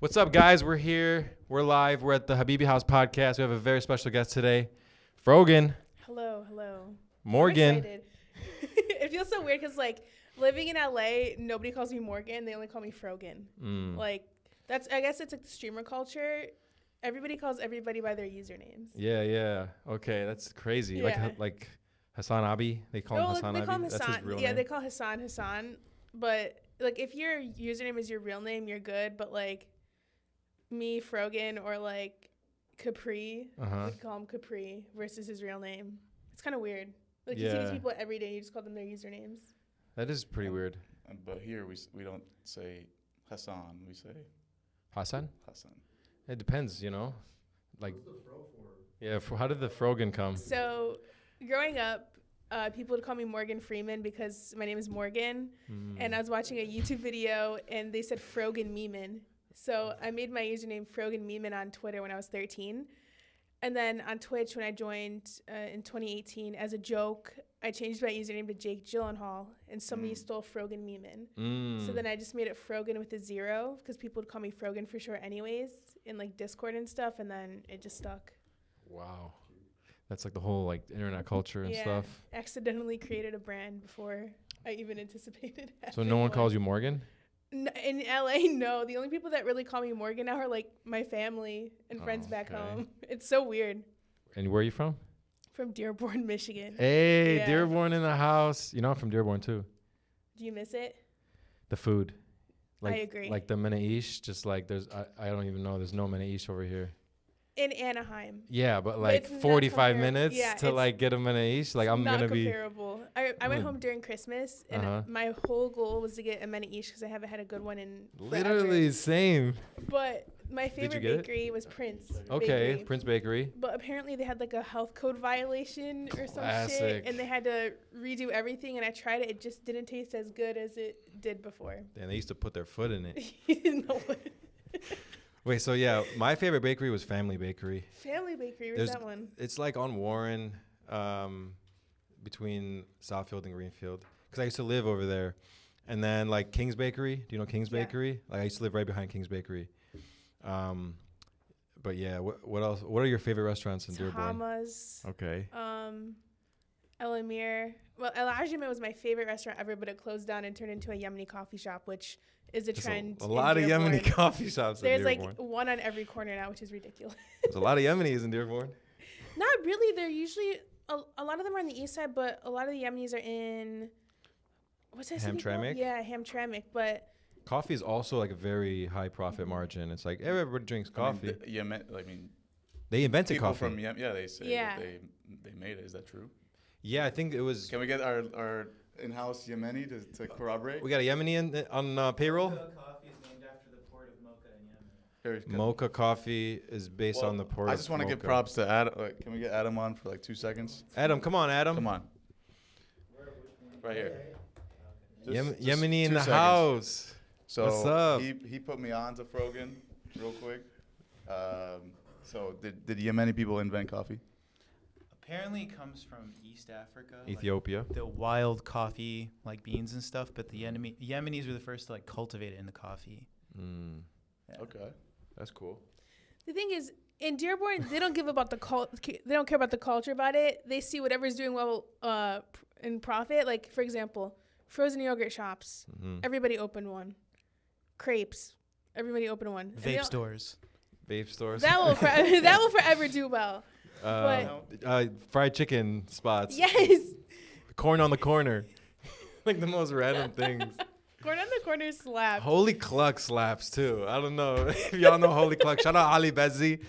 What's up, guys? We're here. We're live. We're at the Habibi House podcast. We have a very special guest today, Frogan. Hello. Morgan. I'm excited. It feels so weird because, like, living in LA, nobody calls me Morgan. They only call me Frogan. Like, I guess it's like the streamer culture. Everybody calls everybody by their usernames. Yeah. Okay, that's crazy. Yeah. Like Hasan Abi. They call him Hasan Abi. They call him That's Hasan. his real Yeah, name. they call Hasan. But, like, if your username is your real name, you're good. But, like, me, Frogan, or, like, Capri, we call him Capri versus his real name. It's kind of weird. Like, you see these people every day, you just call them their usernames. That is pretty weird. But here we don't say Hasan, we say Hasan? Hasan. It depends, you know. Like, yeah. How did the Frogan come? So, growing up, people would call me Morgan Freeman because my name is Morgan. And I was watching a YouTube video, and they said Frogan Meeman. So I made my username Frogan Meeman on Twitter when I was 13. And then on Twitch, when I joined in 2018, as a joke, I changed my username to Jake Gyllenhaal, and somebody stole Frogan Meeman. So then I just made it Frogan with a 0 because people would call me Frogan for short anyways in, like, Discord and stuff, and then it just stuck. Wow. That's like the whole, like, internet culture and stuff. Accidentally created a brand before I even anticipated it. So no one calls you Morgan? In LA, no. The only people that really call me Morgan now are, like, my family and friends back home. It's so weird. And where are you from? From Dearborn, Michigan. Hey, Yeah. Dearborn in the house. You know, I'm from Dearborn too. Do you miss it? The food. Like, I agree. Like the menaish, just like I don't even know. There's no menaish over here. In Anaheim. Yeah, but like it's not 45 compar- minutes yeah, to like get a menaish. Like I'm not gonna be. comparable. I went home during Christmas, and my whole goal was to get a menaish because I haven't had a good one in Literally forever. Same. But my favorite get it? bakery was Prince. Okay, Bakery. Prince Bakery. But apparently they had like a health code violation or some Classic. shit, and they had to redo everything. And I tried it; it just didn't taste as good as it did before. And they used to put their foot in it. You didn't know what. Wait, so yeah, my favorite bakery was Family Bakery. Family Bakery, where's that one? It's like on Warren, between Southfield and Greenfield. Because I used to live over there. And then like King's Bakery. Do you know King's Bakery? Like I used to live right behind King's Bakery. But yeah, what else? What are your favorite restaurants in Dearborn? Hummus. Okay. El Amir. Well, El Ajame was my favorite restaurant ever, but it closed down and turned into a Yemeni coffee shop, which is a trend. A lot of Dearborn. Yemeni coffee shops There's in Dearborn. like one on every corner now, which is ridiculous. There's a lot of Yemenis in Dearborn. Not really. They're usually a lot of them are on the east side, but a lot of the Yemenis are in what's that city called? Hamtramck? Yeah, Hamtramck. But Coffee is also like a very high profit margin. It's like everybody drinks coffee. They invented people coffee. from Yemen, they say Yeah. that they made it. Is that true? Yeah, I think it was. Can we get our in-house Yemeni to corroborate? We got a Yemeni on payroll. Mocha coffee is named after the port of Mocha in Yemen. Mocha coffee is based on the port. I just want to give props to Adam. Can we get Adam on for like 2 seconds? Adam, come on, Adam. Come on. Right here. Just Yemeni in 2 the seconds. house. So what's up? He put me on to Frogan real quick. So did Yemeni people invent coffee? Apparently it comes from East Africa. Ethiopia. Like the wild coffee, like beans and stuff, but the Yemenis were the first to like cultivate it in the coffee. Yeah. Okay. That's cool. the thing is, in Dearborn, they don't give about the they don't care about the culture about it. They see whatever's doing well in profit. Like, for example, frozen yogurt shops. Mm-hmm. Everybody opened one. Crepes. Everybody opened one. Vape stores. Vape stores. That will forever do well. Fried chicken spots. Yes. Corn on the corner. Like the most random things. Corn on the corner slaps. Holy Cluck slaps too. I don't know if y'all know Holy Cluck. Shout out Ali Bezzi.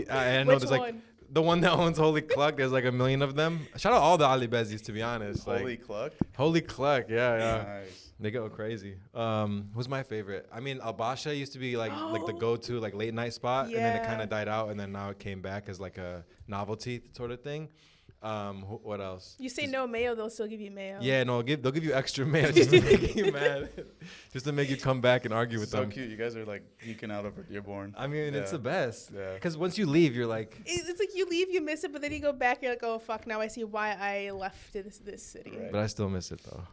I know Which there's like one? the one that owns Holy Cluck. There's like a million of them. Shout out all the Ali Bezzis, to be honest. Holy Cluck. Holy Cluck. Yeah. Nice. They go crazy. Who's my favorite? I mean, Al-Basha used to be like the go-to like late night spot, and then it kind of died out, and then now it came back as like a novelty sort of thing. What else? You say no mayo, they'll still give you mayo. Yeah, no, they'll give you extra mayo just to make you mad, just to make you come back and argue with So them. cute. You guys are like geeking out over Dearborn. I mean, it's Yeah. the best. Yeah. Because once you leave, you're like, It's like you leave, you miss it, but then you go back, you're like, oh fuck, now I see why I left this city. Right. but I still miss it though.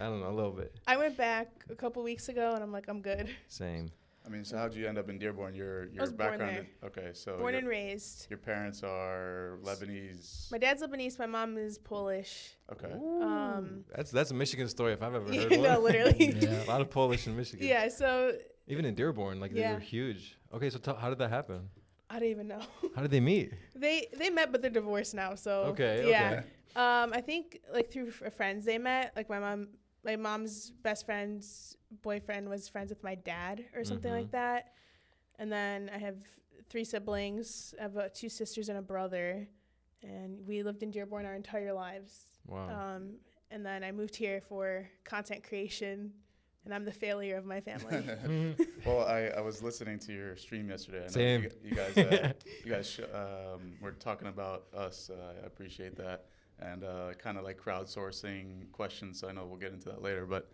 I don't know, a little bit. I went back a couple weeks ago, and I'm like, I'm good. Same. I mean, so how'd you end up in Dearborn? Your I was born background. there. Okay, so Born and raised. your parents are Lebanese. My dad's Lebanese. My mom is Polish. Okay. That's a Michigan story if I've ever heard No, one. literally. A lot of Polish in Michigan. Yeah. So Even in Dearborn, like they were huge. Okay, so how did that happen? I don't even know. How did they meet? They met, but they're divorced now. So Okay, yeah. okay. I think like through friends they met. Like my mom's best friend's boyfriend was friends with my dad or something like that. And then I have 3 siblings. I have 2 sisters and a brother, and we lived in Dearborn our entire lives. Wow. And then I moved here for content creation, and I'm the failure of my family. Well, I was listening to your stream yesterday. I know Same. You guys were talking about us. I appreciate that. And kind of like crowdsourcing questions. So I know we'll get into that later. But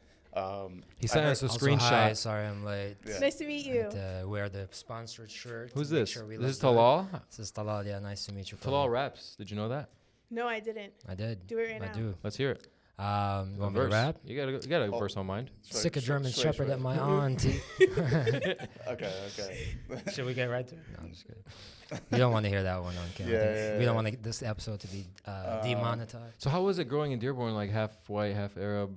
He sent us a Also, screenshot. hi, sorry I'm late. Yeah. Nice to meet you. And, wear the sponsored shirt. Who's to make this? sure we This is look good. Talal? This is Talal. Yeah, nice to meet you. Talal raps. Did you know that? No, I didn't. I did. Do it right I now. do. Let's hear it. You A want me to verse. rap? You got a verse on mind. Sick of German Shway, Shepherd shway. at my auntie. Okay. Should we get right to it? No, I'm just kidding. You don't want to hear that one on camera. Yeah, We don't want this episode to be demonetized. So how was it growing in Dearborn, like half white, half Arab?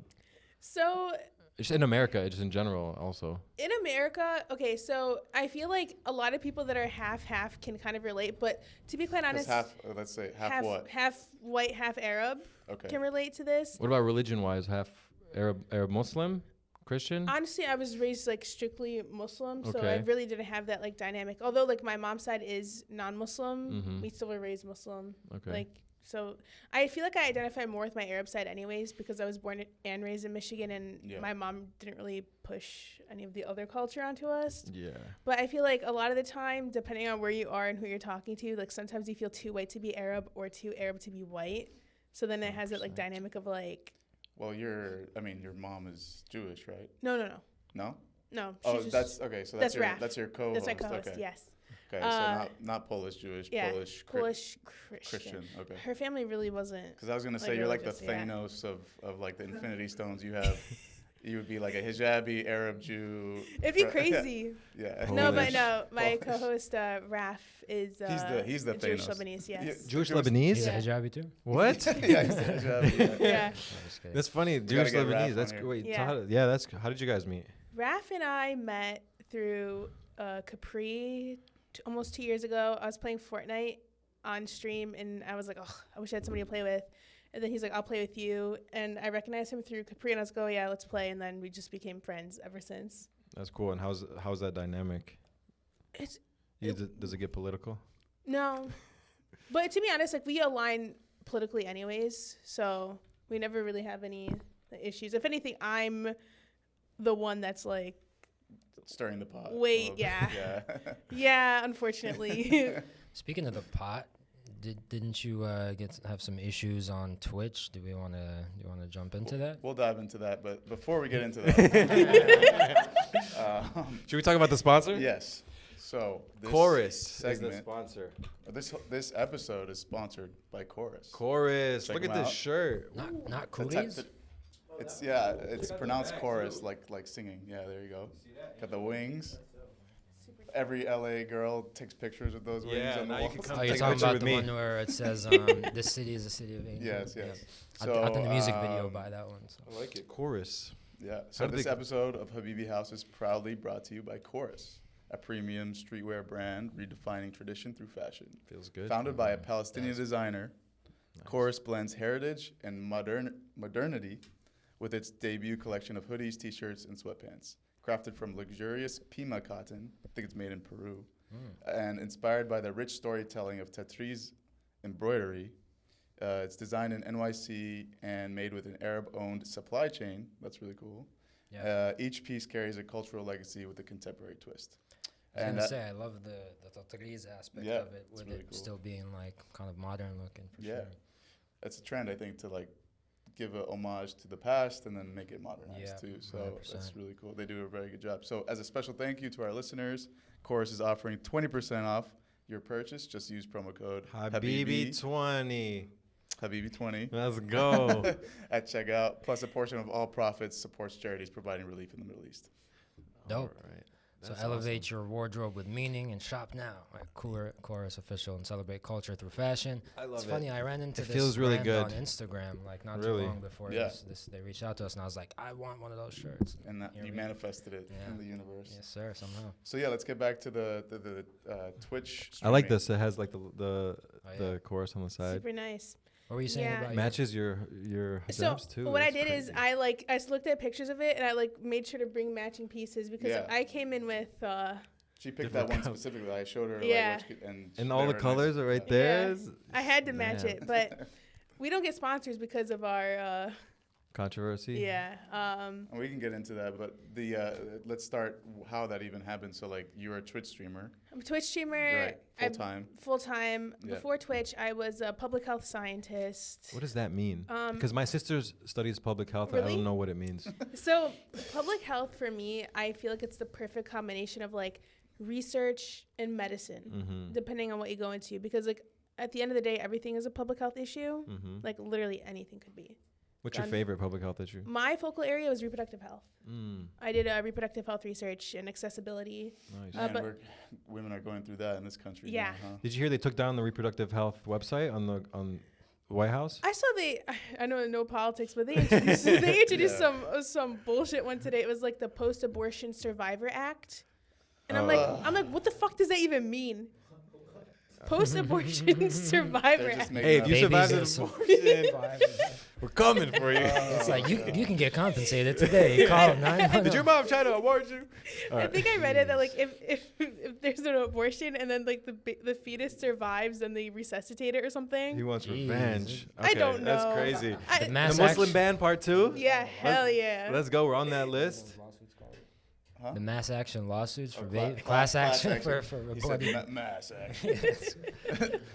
So Just in America, just in general, also. in America, okay, so I feel like a lot of people that are half can kind of relate, but to be quite honest, Let's say half what? half white, half Arab Okay. can relate to this. What about religion-wise? Half Arab Muslim, Christian? Honestly, I was raised like strictly Muslim, so I Okay. really didn't have that like dynamic. Although like my mom's side is non-Muslim, Mhm. we still were raised Muslim. Okay. Like so, I feel like I identify more with my Arab side, anyways, because I was born and raised in Michigan, and Yeah. my mom didn't really push any of the other culture onto us. Yeah. But I feel like a lot of the time, depending on where you are and who you're talking to, like sometimes you feel too white to be Arab or too Arab to be white. So then it has that like 100%. dynamic of like, Well, your mom is Jewish, right? no. No. She's Oh, just- that's okay. So that's that's Raf. your co-host. that's my co-host. Okay. Yes. Okay. So not Polish Jewish. Yeah. Polish. Polish Christian. Christian. Okay. Her family really wasn't. Because I was gonna say Like you're like the religious, yeah. Thanos of like the Infinity Stones. You have, you would be like a Hijabi Arab Jew. It'd be crazy. Yeah. No, but Polish. no. My Polish. co-host Raf is He's the Jewish Thanos. Lebanese. Yeah. Yes. Jewish Jewish- Lebanese? He's Yeah. a hijabi too? What? Yeah. He's the Hijabi. Yeah. Yeah. I'm just kidding. That's funny. gotta Jewish get Raph Lebanese. on That's here. wait. Yeah. So how did you guys meet? Raf and I met through Capri almost 2 years ago. I was playing Fortnite on stream, and I was like, oh, I wish I had somebody to play with. And then he's like, I'll play with you. And I recognized him through Capri, and I was like, oh, yeah, let's play. And then we just became friends ever since. That's cool. And how's that dynamic? It's Does it get political? No. But to be honest, like, we align politically anyways, so we never really have any issues. If anything, I'm the one that's like, Stirring the pot. Wait, Oh, yeah. Yeah. yeah, unfortunately. Speaking of the pot, didn't you have some issues on Twitch? Do you want to jump into that? We'll dive into that, but before we get into that, Should we talk about the sponsor? yes. So this Chorus is the segment, sponsor. this episode is sponsored by Chorus. Chorus. Check Look at them this out. shirt. Not The cooties? It's pronounced chorus, like singing. Yeah, there you go. Got the wings. Every LA girl takes pictures with those wings Yeah, on the now you wall. can come Oh, you're take a talking picture about with the me. one where it says this city is a city of angels. Yes. I done the music So, video by that one. So. I like it. Chorus. Yeah. So did this they- episode of Habibi House is proudly brought to you by Chorus, a premium streetwear brand redefining tradition through fashion. Feels good. Founded by a Palestinian designer, Nice. Chorus blends heritage and modernity with its debut collection of hoodies, t-shirts, and sweatpants. Crafted from luxurious Pima cotton, I think it's made in Peru, and inspired by the rich storytelling of Tatriz embroidery. It's designed in NYC and made with an Arab-owned supply chain. That's really cool. Yeah. Each piece carries a cultural legacy with a contemporary twist. I was And gonna say I love the Tatriz aspect Yeah, of it, it's with really it cool. still being like kind of modern looking for Yeah. sure. That's a trend, I think, to like give a homage to the past and then make it modernized Yeah, too. So 100%. that's really cool. They do a very good job. So as a special thank you to our listeners, Chorus is offering 20% off your purchase. Just use promo code Habibi20. Habibi20 Let's go. at checkout. Plus a portion of all profits supports charities providing relief in the Middle East. Dope. All right. So elevate your wardrobe with meaning and shop now. Like Chorus official and celebrate culture through fashion. I love it's it. funny. I ran into It this feels really brand good. on Instagram like not Really? too long before this. They reached out to us and I was like, I want one of those shirts. And that Here you we- manifested it Yeah. in the universe. Yes, sir. Somehow. So yeah, let's get back to the Twitch. I like streaming. this. It has like the yeah. chorus on the side. Super nice. What were you saying Yeah. about Matches your hijabs too. What I That's did is crazy. I just looked at pictures of it and I like made sure to bring matching pieces because Yeah. I came in with She picked Different that one colors. specifically. I showed her. Yeah. Like, what she, and And they all the were colors nice. are right Yeah. there. I had to match Man. it, but we don't get sponsors because of our Controversy. yeah. And we can get into that, but the let's start how that even happened. So like you're a Twitch streamer, I'm a Twitch streamer. right? Full time. Full time. Yeah. Before Twitch, I was a public health scientist. What does that mean? Um, Because my sister studies public health. And I Really? don't know what it means. So public health for me, I feel like it's the perfect combination of like research and medicine, Mm-hmm. depending on what you go into. Because like at the end of the day, everything is a public health issue. Mm-hmm. Like literally anything could be. What's your done. favorite public health issue? My focal area was reproductive health. Mm, I did reproductive health research and accessibility. nice. Man, but- women are going through that in this country. Yeah. Now, huh? Did you hear they took down the reproductive health website on the White House? I saw I know no politics, but they introduced Yeah. some bullshit one today. It was like the Post-Abortion Survivor Act. And I'm Oh. like, what the fuck does that even mean? Post-Abortion Survivor They're just Act. making Hey, if up- you survive Babies this are abortion, we're coming for you. It's like you can get compensated today. Call 911. Did your mom try to abort you? I think I read it that like if there's an abortion and then like the fetus survives and they resuscitate it or something. He wants Jeez. revenge. I don't That's know. crazy. I- The mass The Muslim action- ban part 2? yeah, hell yeah. Let's go. We're on that list. Huh? The mass action lawsuits for Or class action for He said reporting. mass action.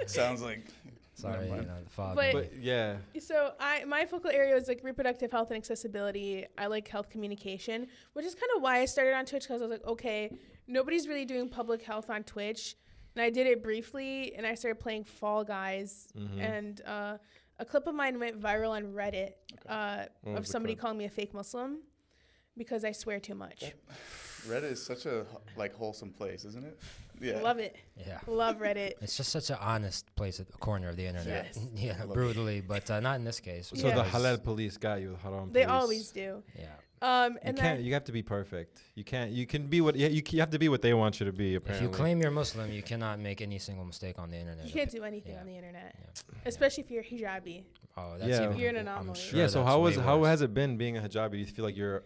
Sounds like. Sorry, Never mind. the fog. But- But yeah. So my focal area was like reproductive health and accessibility. I like health communication, which is kind of why I started on Twitch, because I was like, okay, nobody's really doing public health on Twitch, and I did it briefly, and I started playing Fall Guys, Mhm. and a clip of mine went viral on Reddit What was of the somebody clip? calling me a fake Muslim because I swear too much. Reddit is such a like wholesome place, isn't it? Yeah. Love it. Yeah. Love Reddit. It's just such an honest place at the corner of the internet. Yes. Yeah, Love it. brutally, but not in this case. So Yeah. the because- halal police got you. The haram They police. always do. Yeah. And You then can't. You have to be perfect. You can't. You can be what. You have to be what they want you to be. Apparently. If you claim you're Muslim, you cannot make any single mistake on the internet. you can't do anything Yeah. on the internet, Yeah. especially if you're hijabi. Oh, that's Yeah. even. You're an I'm anomaly. sure Yeah. So that's how way how worse. has it been being a hijabi? Do you feel like you're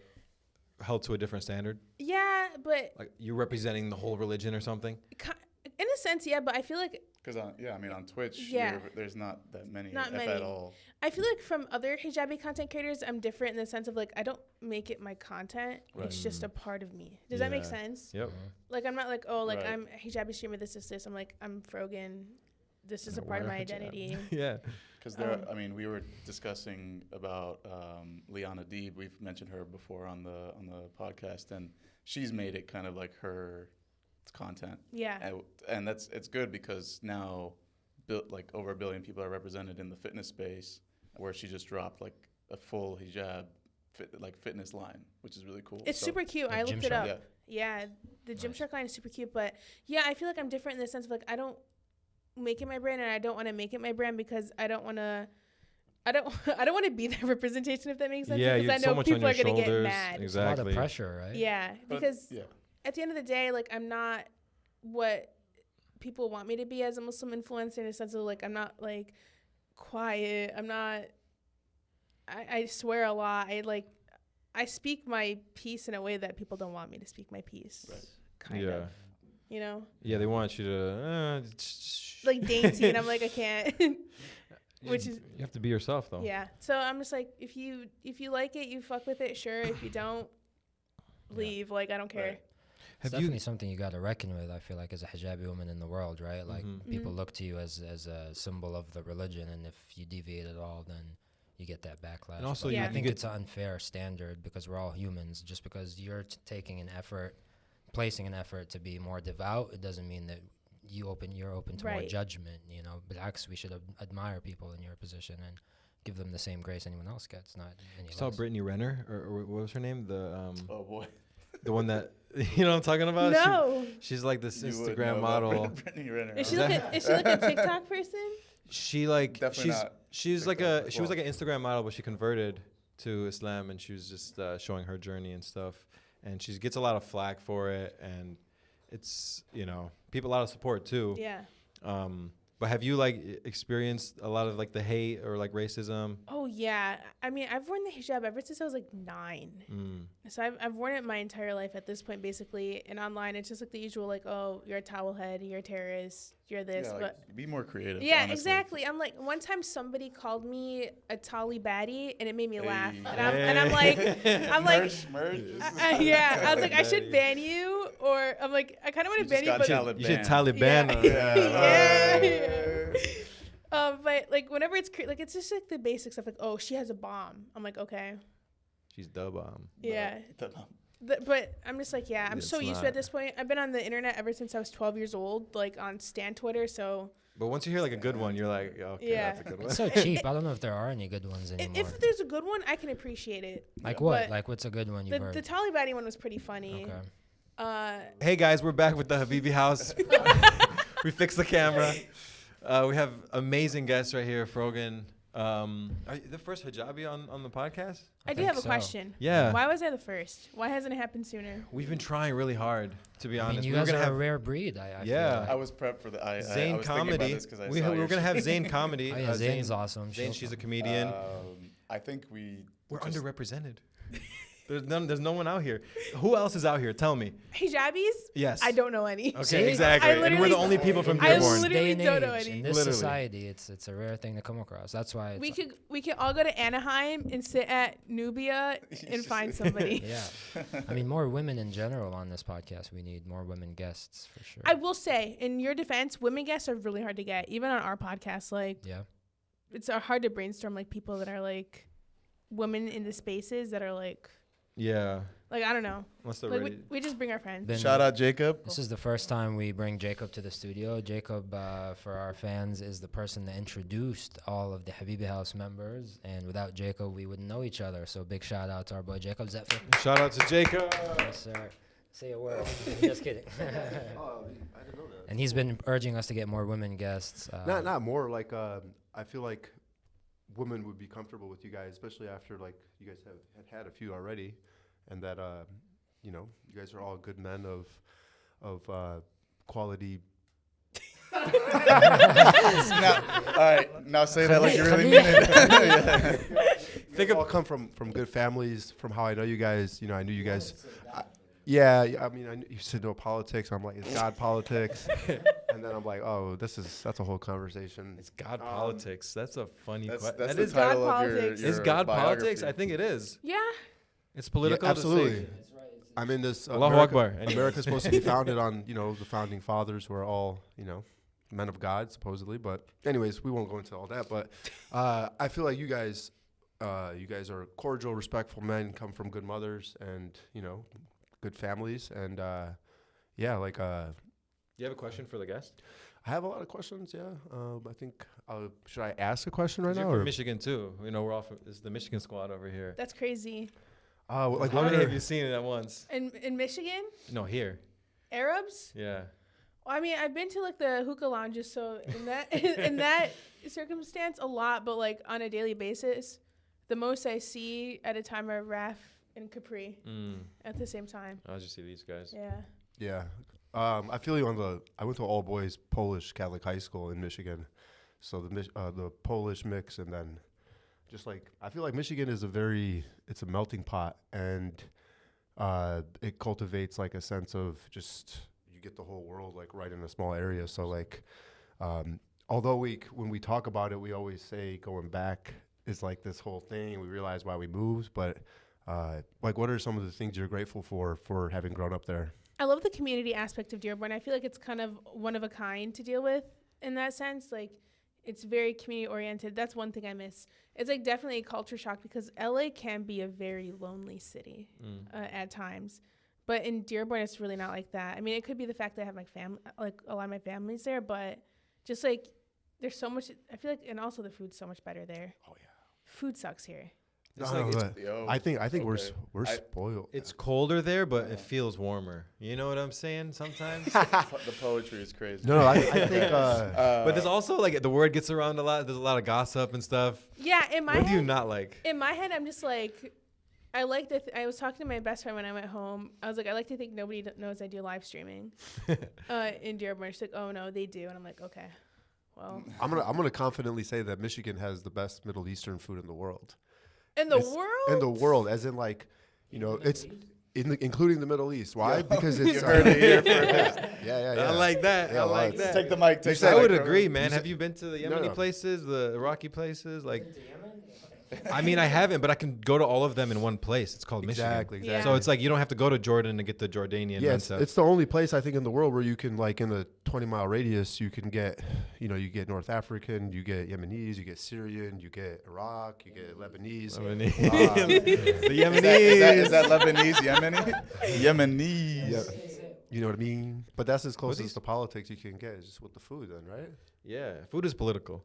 held to a different standard? Yeah, but Like you're representing the whole religion or something? in a sense, yeah. But I feel like Because on Twitch, Yeah. there's not that many, Not if many. at all. I feel like from other hijabi content creators, I'm different in the sense of like I don't make it my content. It's just a part of me. Does that make Yeah. sense? Yep. Like I'm not like, oh, like Right. I'm a hijabi streamer. This. I'm like I'm Frogan. This is a I part of wear my a hijab. identity. Yeah. Because we were discussing about Liana Deeb. We've mentioned her before on the podcast, and she's made it kind of like her content. Yeah. And it's good because now, like over 1 billion people are represented in the fitness space, where she just dropped like a full hijab fitness line, which is really cool. It's So- super cute. Like I looked it Gymshark? up. Yeah, the Nice. Gymshark line is super cute. But yeah, I feel like I'm different in the sense of like I don't make it my brand, and I don't want to make it my brand because I don't want to. I don't want to be that representation, if that makes sense. Yeah. because You I have know so much on people your are gonna get shoulders. mad. It's a lot Exactly. of pressure, right? Yeah, But, because yeah. at the end of the day, like I'm not what people want me to be as a Muslim influencer in a sense of like I'm not like quiet. I'm not. I swear a lot. I speak my piece in a way that people don't want me to speak my piece. Right. Kind Yeah. of. You know, Yeah. They want you to. like dainty, and I'm like I can't. Which is You have to be yourself though. yeah. So I'm just like if you like it, you fuck with it. Sure. If you don't, leave. Like I don't care. Right. It's Have definitely you? something you got to reckon with. I feel like as a hijabi woman in the world, right? Like Mhm. people Mhm. look to you as a symbol of the religion, and if you deviate at all, then you get that backlash. And also But you I think get- it's an unfair standard because we're all humans. Just because you're taking an effort, placing an effort to be more devout, it doesn't mean that you're open to more Right. judgment. You know, but actually, we should admire people in your position and give them the same grace anyone else gets. Not any You saw less. Brittany Renner or what was her name? The Oh boy. The one that you know what I'm talking about? No. She's like this You would Instagram know model. about Brittany Renner. Is she like a TikTok person? She like Definitely not she's like TikTok a as she was well. like an Instagram model, but she converted to Islam, and she was just showing her journey and stuff. And she gets a lot of flack for it, and it's a lot of support too. Yeah. But have you like experienced a lot of like the hate or like racism? Oh yeah. I mean, I've worn the hijab ever since I was like 9. So I've worn it my entire life at this point, basically. And online, it's just like the usual, like, oh, you're a towel head, you're a terrorist, you're this. Yeah, but like, be more creative. yeah, honestly. exactly. I'm like, one time somebody called me a tally baddie, and it made me laugh. Hey. And I'm like, Merge. yeah. I was like, I should ban you, or I'm like, I kind of want to ban you, but You should Taliban. yeah. But like whenever it's like it's just like the basic stuff, like, oh, she has a bomb. I'm like, okay, She's the bomb. yeah. The- But I'm just like, yeah, I'm It's so used to it not. at this point. I've been on the internet ever since I was 12 years old, like on Stan Twitter. So But once you hear like a good one, you're like, okay, Yeah. that's a good one. It's so cheap. I don't know if there are any good ones anymore. if there's a good one, I can appreciate it. Like what? But Like what's a good one you've heard? The Tally Baddie one was pretty funny. Okay. Hey guys, we're back with the Habibi House. We fixed the camera. We have amazing guests right here, Frogan. Are you the first hijabi on the podcast? I do think have a so. question. Yeah. Why was I the first? Why hasn't it happened sooner? We've been trying really hard, to be I honest. mean, you We were guys gonna are have a rare breed. I Yeah. feel I like. was prepped for the I Zane was thinking about comedy. this 'cause I We saw were your gonna have shit. Zane comedy. Oh yeah, Zane's Zane, awesome. Zane, she's a comedian. I think we. We're just- underrepresented. There's no one out here. Who else is out here? Tell me. Hijabis? Yes. I don't know any. Okay, See? exactly. I And we're the literally- only people from I Dearborn. literally Day and don't know age, any. in this Literally. society, it's a rare thing to come across. That's why it's We can all go to Anaheim and sit at Nubia and find somebody. yeah. I mean, more women in general on this podcast. We need more women guests for sure. I will say, in your defense, women guests are really hard to get. Even on our podcast, like yeah. it's hard to brainstorm like people that are like women in the spaces that are like Yeah. I don't know. Unless they're Like ready. we just bring our friends. Been- Shout out Jacob. This is the first time we bring Jacob to the studio. Jacob, for our fans, is the person that introduced all of the Habibi House members. And without Jacob, we wouldn't know each other. So big shout out to our boy Jacob. Is that fair? Shout out to Jacob. Yes, sir. Say a word. Just kidding. Oh, I didn't know that. And he's been urging us to get more women guests. Not more. Like I feel like women would be comfortable with you guys, especially after like you guys had a few already, and that you guys are all good men of quality. Now, all right, now say that like you really mean it. Think all come from good families. From how I know you guys, I knew you guys. Yeah, I mean, you said no politics. I'm like, it's God politics, and then I'm like, oh, that's a whole conversation. It's God politics. That's a funny question. That's That the is God title of your, politics. your Is God biography. politics? I think it is. Yeah. It's political. Yeah, to absolutely. say. I'm in this. Allahu Akbar. America's supposed to be founded on the founding fathers who are all men of God supposedly. But anyways, we won't go into all that. But I feel like you guys are cordial, respectful men, come from good mothers and good families, and yeah, like You have a question for the guest? I have a lot of questions. Yeah, I think should I ask a question right You're now? from Or Michigan too. We're all from. This is the Michigan squad over here. That's crazy. like How what many are have you seen it at once? In Michigan, No, here. Arabs. Yeah. Well, I mean, I've been to like the hookah lounges, so in that circumstance, a lot. But like on a daily basis, the most I see at a time are Raf and Capri at the same time. I'll just see these guys. Yeah. Yeah. I feel you I went to all boys Polish Catholic high school in Michigan. So the Polish mix, and then just like, I feel like Michigan is it's a melting pot, and it cultivates like a sense of just, you get the whole world like right in a small area. So like, although when we talk about it, we always say going back is like this whole thing. We realize why we moved, but like, what are some of the things you're grateful for having grown up there? I love the community aspect of Dearborn. I feel like it's kind of one of a kind to deal with in that sense. Like, it's very community oriented. That's one thing I miss. It's like definitely a culture shock because LA can be a very lonely city at times. But in Dearborn, it's really not like that. I mean, it could be the fact that I have my family, like a lot of my family's there, but just like there's so much, I feel like, and also the food's so much better there. Oh yeah. Food sucks here. It's No, like but Yo, I think we're okay. we're I- spoiled. it's colder there, but it feels warmer. You know what I'm saying? Sometimes. The poetry is crazy. No, I think. But there's also like the word gets around a lot. There's a lot of gossip and stuff. Yeah, in my What head, do you not like? in my head, I'm just like, I like that. I was talking to my best friend when I went home. I was like, I like to think nobody knows I do live streaming in Dearborn. She's like, oh no, they do, and I'm like, okay, well, I'm gonna confidently say that Michigan has the best Middle Eastern food in the world. in the It's- world, In the world, as in like, it's including the Middle East. Why? Because it's You heard it here first. yeah. I like that. Yeah, I like well, that. Take the mic. Take I the would mic, agree, bro. man. Have you been to the Yemeni No. places, the Iraqi places? Like, I mean, I haven't, but I can go to all of them in one place. It's called Exactly. Michigan. Yeah. So it's like you don't have to go to Jordan to get the Jordanian Yeah, mensa. it's the only place I think in the world where you can, like, in a 20-mile radius, you can get, you get North African, you get Yemenis, you get Syrian, you get Iraq, you get Lebanese. Lebanese. Uh, The Yemenis. Is that Lebanese Yemeni? Yemenis. Yeah. You know what I mean? But that's as close these- as to politics you can get, is just with the food, then, right? Yeah, food is political.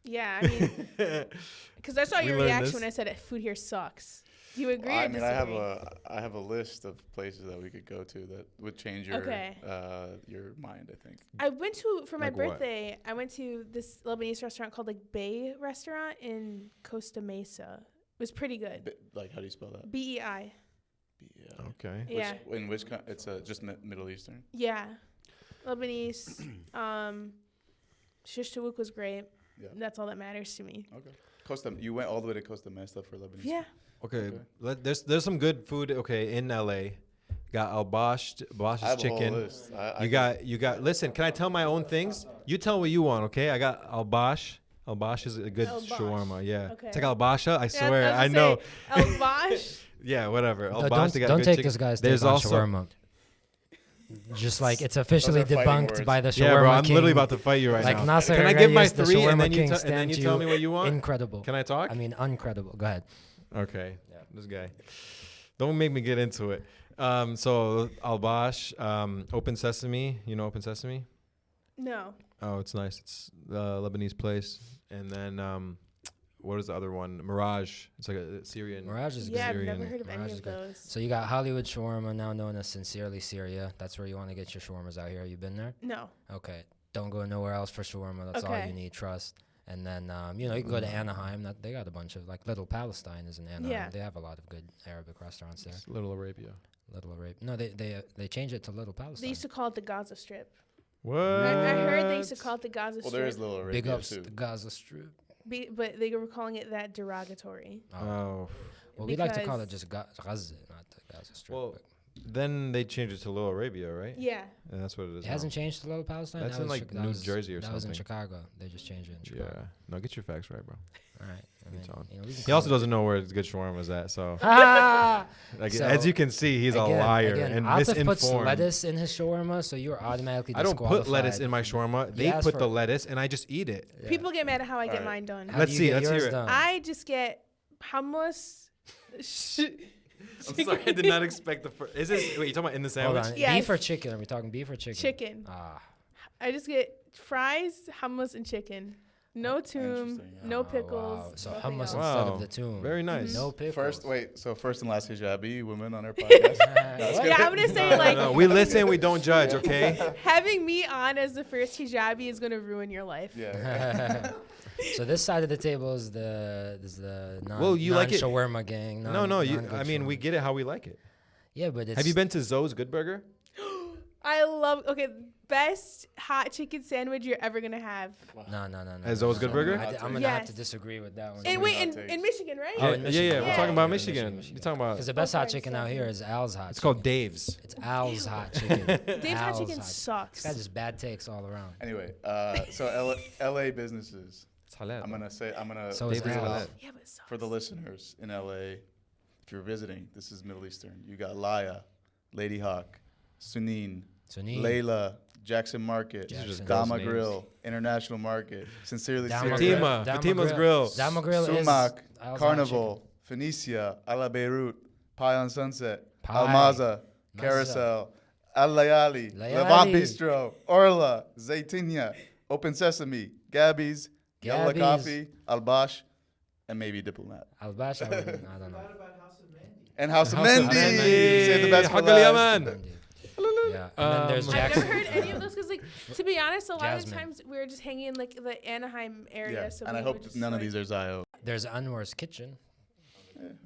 yeah, I mean, because I saw We your learned reaction this. when I said food here sucks. Do you agree? I or mean, disagree? I have a list of places that we could go to that would change your Okay. your mind. I think. I went to for my Like what? birthday. I went to this Lebanese restaurant called like Bay Restaurant in Costa Mesa. It was pretty good. Like, how do you spell that? BEI. Yeah. Okay. Yeah, In which it's just Middle Eastern. yeah, Lebanese. Shish Tawuk was great. Yeah. That's all that matters to me. Okay. Costa. You went all the way to Costa Mesa for Lebanese. Yeah. Okay. Okay. There's some good food. Okay, in LA, got Bosch's I have a whole chicken. list. You got. Listen, can I tell my own things? You tell what you want. Okay. I got Al Bosch. Al Bosch is a good Al Bosch. shawarma. Yeah. Okay. It's like Al Basha. I Yeah, swear. was I gonna know. say, El Bosch. Yeah. Whatever. Al No, Bosch. They got don't good take chicken. this guy's There's take on also. shawarma. Just like it's officially Those are fighting debunked words. by the shawarma Yeah, bro. I'm king. literally about to fight you right Like now. Nasser Can I give my Reyes, the three and shawarma then king and then stands you tell me what you want? Incredible. Can I talk? I mean, uncredible. Go ahead. Okay. Yeah. This guy. Don't make me get into it. So Al Bosch, Open Sesame. You know Open Sesame? No. Oh, it's nice. It's the Lebanese place. And then what is the other one? Mirage. It's like a Syrian. Mirage is Yeah, I've good. Syrian. never heard of Mirage any is of good. those. So you got Hollywood Shawarma, now known as Sincerely Syria. That's where you want to get your shawarmas out here. You been there? No. Okay. Don't go nowhere else for shawarma. That's all Okay. you need. Trust. And then you can go to Anaheim. They got a bunch of Little Palestine is in Anaheim. Yeah. They have a lot of good Arabic restaurants there. It's Little Arabia. Little Arabia. No, they changed it to Little Palestine. They used to call it the Gaza Strip. What? I heard they used to call it the Gaza Well, Strip. there is Little Arabia Big ups too. to Gaza Strip. But they were calling it that derogatory. Oh. Well, we like to call it because- just Gaza, not the Gaza Strip. Well, but then they changed it to Little Arabia, right? Yeah. And that's what it is. it hasn't changed to Little Palestine. That's That in, was like, Chi- that New was- Jersey or That was in something. Chicago. They just changed it in Chicago. Yeah. No, get your facts right, bro. All right. I mean, telling. we can He call also it- doesn't know where good shawarma is at. So, Ah! like, So, as you can see, he's a liar and Atif puts misinformed. lettuce in his shawarma, so you're automatically I don't put lettuce disqualified. in my shawarma. They asked put for the it. lettuce, and I just eat it. Yeah. People get mad at how I get Alright. mine done. How Let's do see, you get let's hear yours it. done? I just get hummus. I'm sorry, I did not expect the first. Is this? Wait, you talking about in the Hold sandwich? on. Yes. Beef or chicken? Are we talking beef or chicken? Chicken. Ah. I just get fries, hummus, and chicken. No tomb, Interesting, yeah. no Oh, pickles. wow. So nothing hummus else. instead Wow. of the tomb. Very nice. No pickles. First and last Hijabi women on our podcast. What? Yeah, I'm gonna say like No, we listen, we don't judge, okay? having me on as the first hijabi is gonna ruin your life. Yeah. So this side of the table is the non, Well, you like it- shawarma gang. No, non- no. non-good I mean, we shawarma. get it how we like it. Yeah, but it's Have you been to Zoe's Good Burger? I love best hot chicken sandwich you're ever gonna have. No. At Zoe's Good Burger? I'm gonna have Yes. to disagree with that one. And many wait, hot in takes. Michigan, right? Oh, in Yeah, Michigan. we're Yeah. talking about Yeah, Michigan. Michigan. You're talking about. Because the best hot sorry, chicken sorry. out here is Al's hot. It's chicken. called Dave's. It's Al's hot chicken. Dave's hot Al's chicken This sucks. guy just bad takes all around. Anyway, so LA businesses. It's halal. I'm gonna So is Dave's Al's. halal. Yeah, but it sucks. for the listeners in LA. If you're visiting, this is Middle Eastern. You got Laya, Lady Hawk, Sunin, Sunni. Layla, Jackson Market, These are just Dama girls' names. Grill, International Market, Sincerely Dama Syria, Grill. Fatima. Dama Fatima's Grill. Grill. Dama Grill is Sumac, Al's hot Carnival, Phoenicia, Ala Beirut, Pie on Sunset, Pie. Al Maza, Maza. Carousel, Al Layali, Levant Bistro, Orla, Zaytinya, Open Sesame, Gabby's, Yalla Gabby's. Coffee, Al Bash, and maybe diplomat. Al-Bash, I don't know. And House of House of Mendy. Mendy. Save the best for Haq al last. Yaman. Yeah, and then there's I've Jackson. never heard any of those because, like, to be honest, a lot of the Jasmine. times we were just hanging in like the Anaheim area. Yeah, So and we I were hope just, none of like- these are Zio. There's Anwar's Kitchen.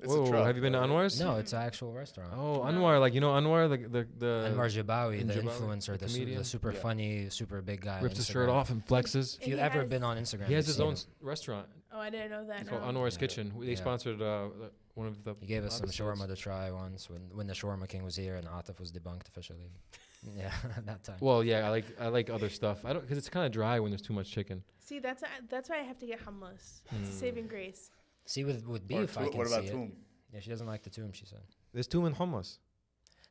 It's Whoa, a truck. have you been to Anwar's? No, it's an actual restaurant. Oh, Anwar, like you know Anwar, the Anwar Jabawi, the Jabawi, influencer, the the comedian? super Yeah. funny, super big guy. on rips his shirt Instagram. off and flexes. If you've He ever has- been on Instagram, He has you've his seen own him. restaurant. Oh, I didn't know that. It's called No. Anwar's Yeah. Kitchen. They Yeah. sponsored one of the. He gave us some episodes. shawarma to try once when the Shawarma King was here and Atif was debunked officially. Yeah, at that time. Well, yeah, I like other stuff. I don't because it's kind of dry when there's too much chicken. See, that's why I have to get hummus. It's a saving grace. See, with Or beef, I can what about see it. Toom? Yeah, she doesn't like the tomb, she said. There's two in hummus.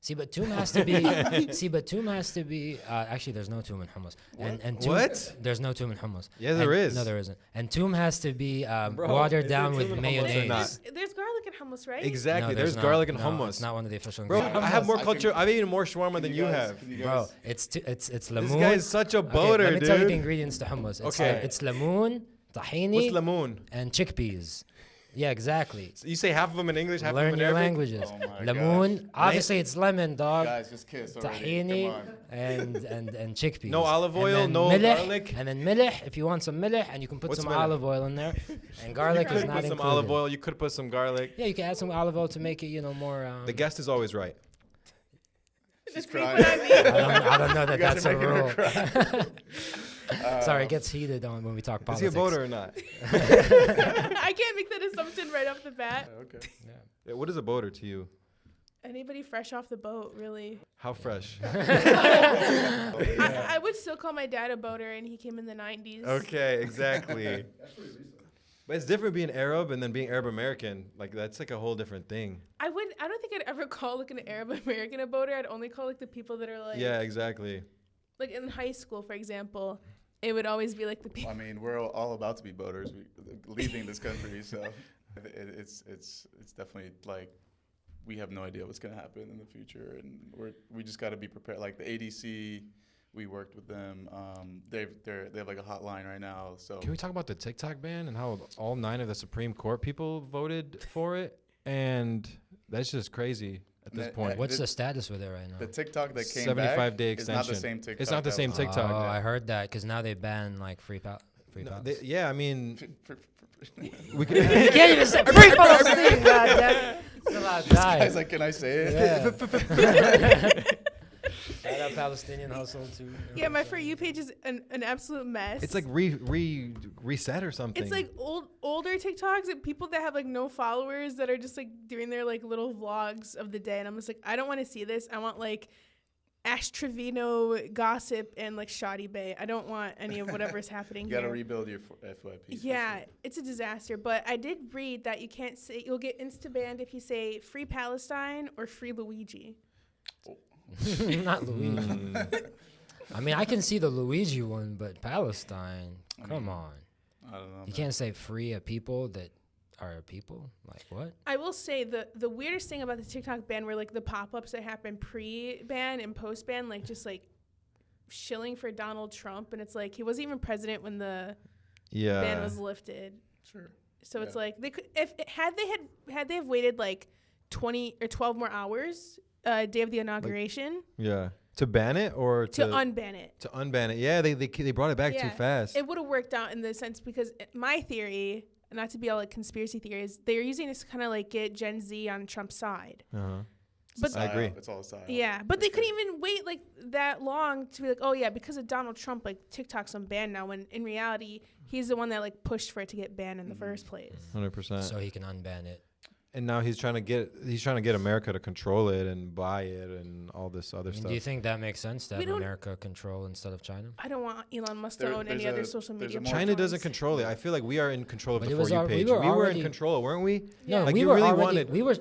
See, but tomb has to be. See, but tomb has to be. Actually, there's no tomb in hummus. And tomb, What? There's no tomb in hummus. Yeah, there And- is. No, there isn't. And tomb has to be Bro, watered is there down tomb with in hummus or mayonnaise. not? There's garlic in hummus, right? Exactly. No, there's not. garlic and No, hummus. It's not one of the official Bro, ingredients. I have more I culture. can- I've eaten more shawarma Can than you guys- have. can you Bro, guys- it's This lamoon. guy's such a Okay, boater, let me tell you the dude. ingredients to hummus. It's, Okay. it's lamoon, What's tahini, lamoon? and chickpeas. Yeah, exactly. So you say half of them in English, half of Learn them in your Arabic. languages. Oh my Lamoon, obviously it's lemon, dog. Guys, just kiss already. Tahini Come on. and chickpeas. No olive And oil, then no milih, garlic? And then milih, if you want some milih, and you can put What's some milih? olive oil in there. And You garlic is could not put some included. olive oil. You could put some garlic. Yeah, you can add some olive oil to make it, more. The guest is always right. She's That's what crying. I mean. I don't know that You guys that's are a making her rule. cry. Sorry, it gets heated on when we talk Is politics. he a boater or not? I can't make that assumption right off the bat. Okay. Yeah, what is a boater to you? Anybody fresh off the boat, really. How fresh? I would still call my dad a boater, and he came in the 90s. Okay, exactly. But it's different being Arab and then being Arab American. Like that's like a whole different thing. I don't think I'd ever call like an Arab American a boater. I'd only call like the people that are like Yeah, exactly. like in high school, for example. It would always be like the people. I mean, we're all about to be boaters, leaving this country, so it's definitely like we have no idea what's gonna happen in the future, and we just got to be prepared. Like the ADC, we worked with them. They have like a hotline right now. So Can we talk about the TikTok ban and how all 9 of the Supreme Court people voted for it? And that's just crazy at this That- point. What's the status with it right now? the TikTok that came 75-day back is not the extension. same TikTok. It's not the that same was- TikTok. Oh, I heard that because now they ban like free No, Pals. yeah, I mean, we You could. can't even say free Palestine, goddamn. Still out die. Guy's like, can I say it? Yeah. Shout out Palestinian household too. Yeah, my For You page is an absolute mess. It's like reset or something. It's like older TikToks and people that have like no followers that are just like doing their like little vlogs of the day, and I'm just like, I don't want to see this. I want like Ash Trevino gossip and like Shoddy Bay. I don't want any of whatever's happening You got to here. rebuild your FYP. for Yeah, sure. it's a disaster. But I did read that you can't say, you'll get insta banned if you say Free Palestine or Free Luigi. Not Luigi. Mm. I mean, I can see the Luigi one, but Palestine, come on. I don't know. You can't say free a people that are a people. Like what? I will say the weirdest thing about the TikTok ban were like the pop-ups that happen pre-ban and post-ban, like just like shilling for Donald Trump, and it's like he wasn't even president when the ban was lifted. Sure. So it's like they could had they have waited like 20 or 12 more hours day of the inauguration Yeah. To ban it or to unban it. to unban it. Yeah, they brought it back too Yeah. fast. It would have worked out in the sense because my theory, not to be all like conspiracy theories, they're using this to kind of like get Gen Z on Trump's side. Uh-huh. But I agree. It's all a psyop. Yeah, but For they sure. couldn't even wait like that long to be like, oh yeah, because of Donald Trump, like TikTok's unbanned now. When in reality, he's the one that like pushed for it to get banned in the first place. 100%. So he can unban it. And now he's trying to get America to control it and buy it and all this other I mean, stuff. do you think that makes sense to We have don't- America control instead of China? I don't want Elon Musk There- to own any there's other a- social there's media. a more- China doesn't platforms. control it. I feel like we are in control of But the it was For You al- we page. were We were in already- control, weren't we? Yeah. No, Like we you were really already wanted- we were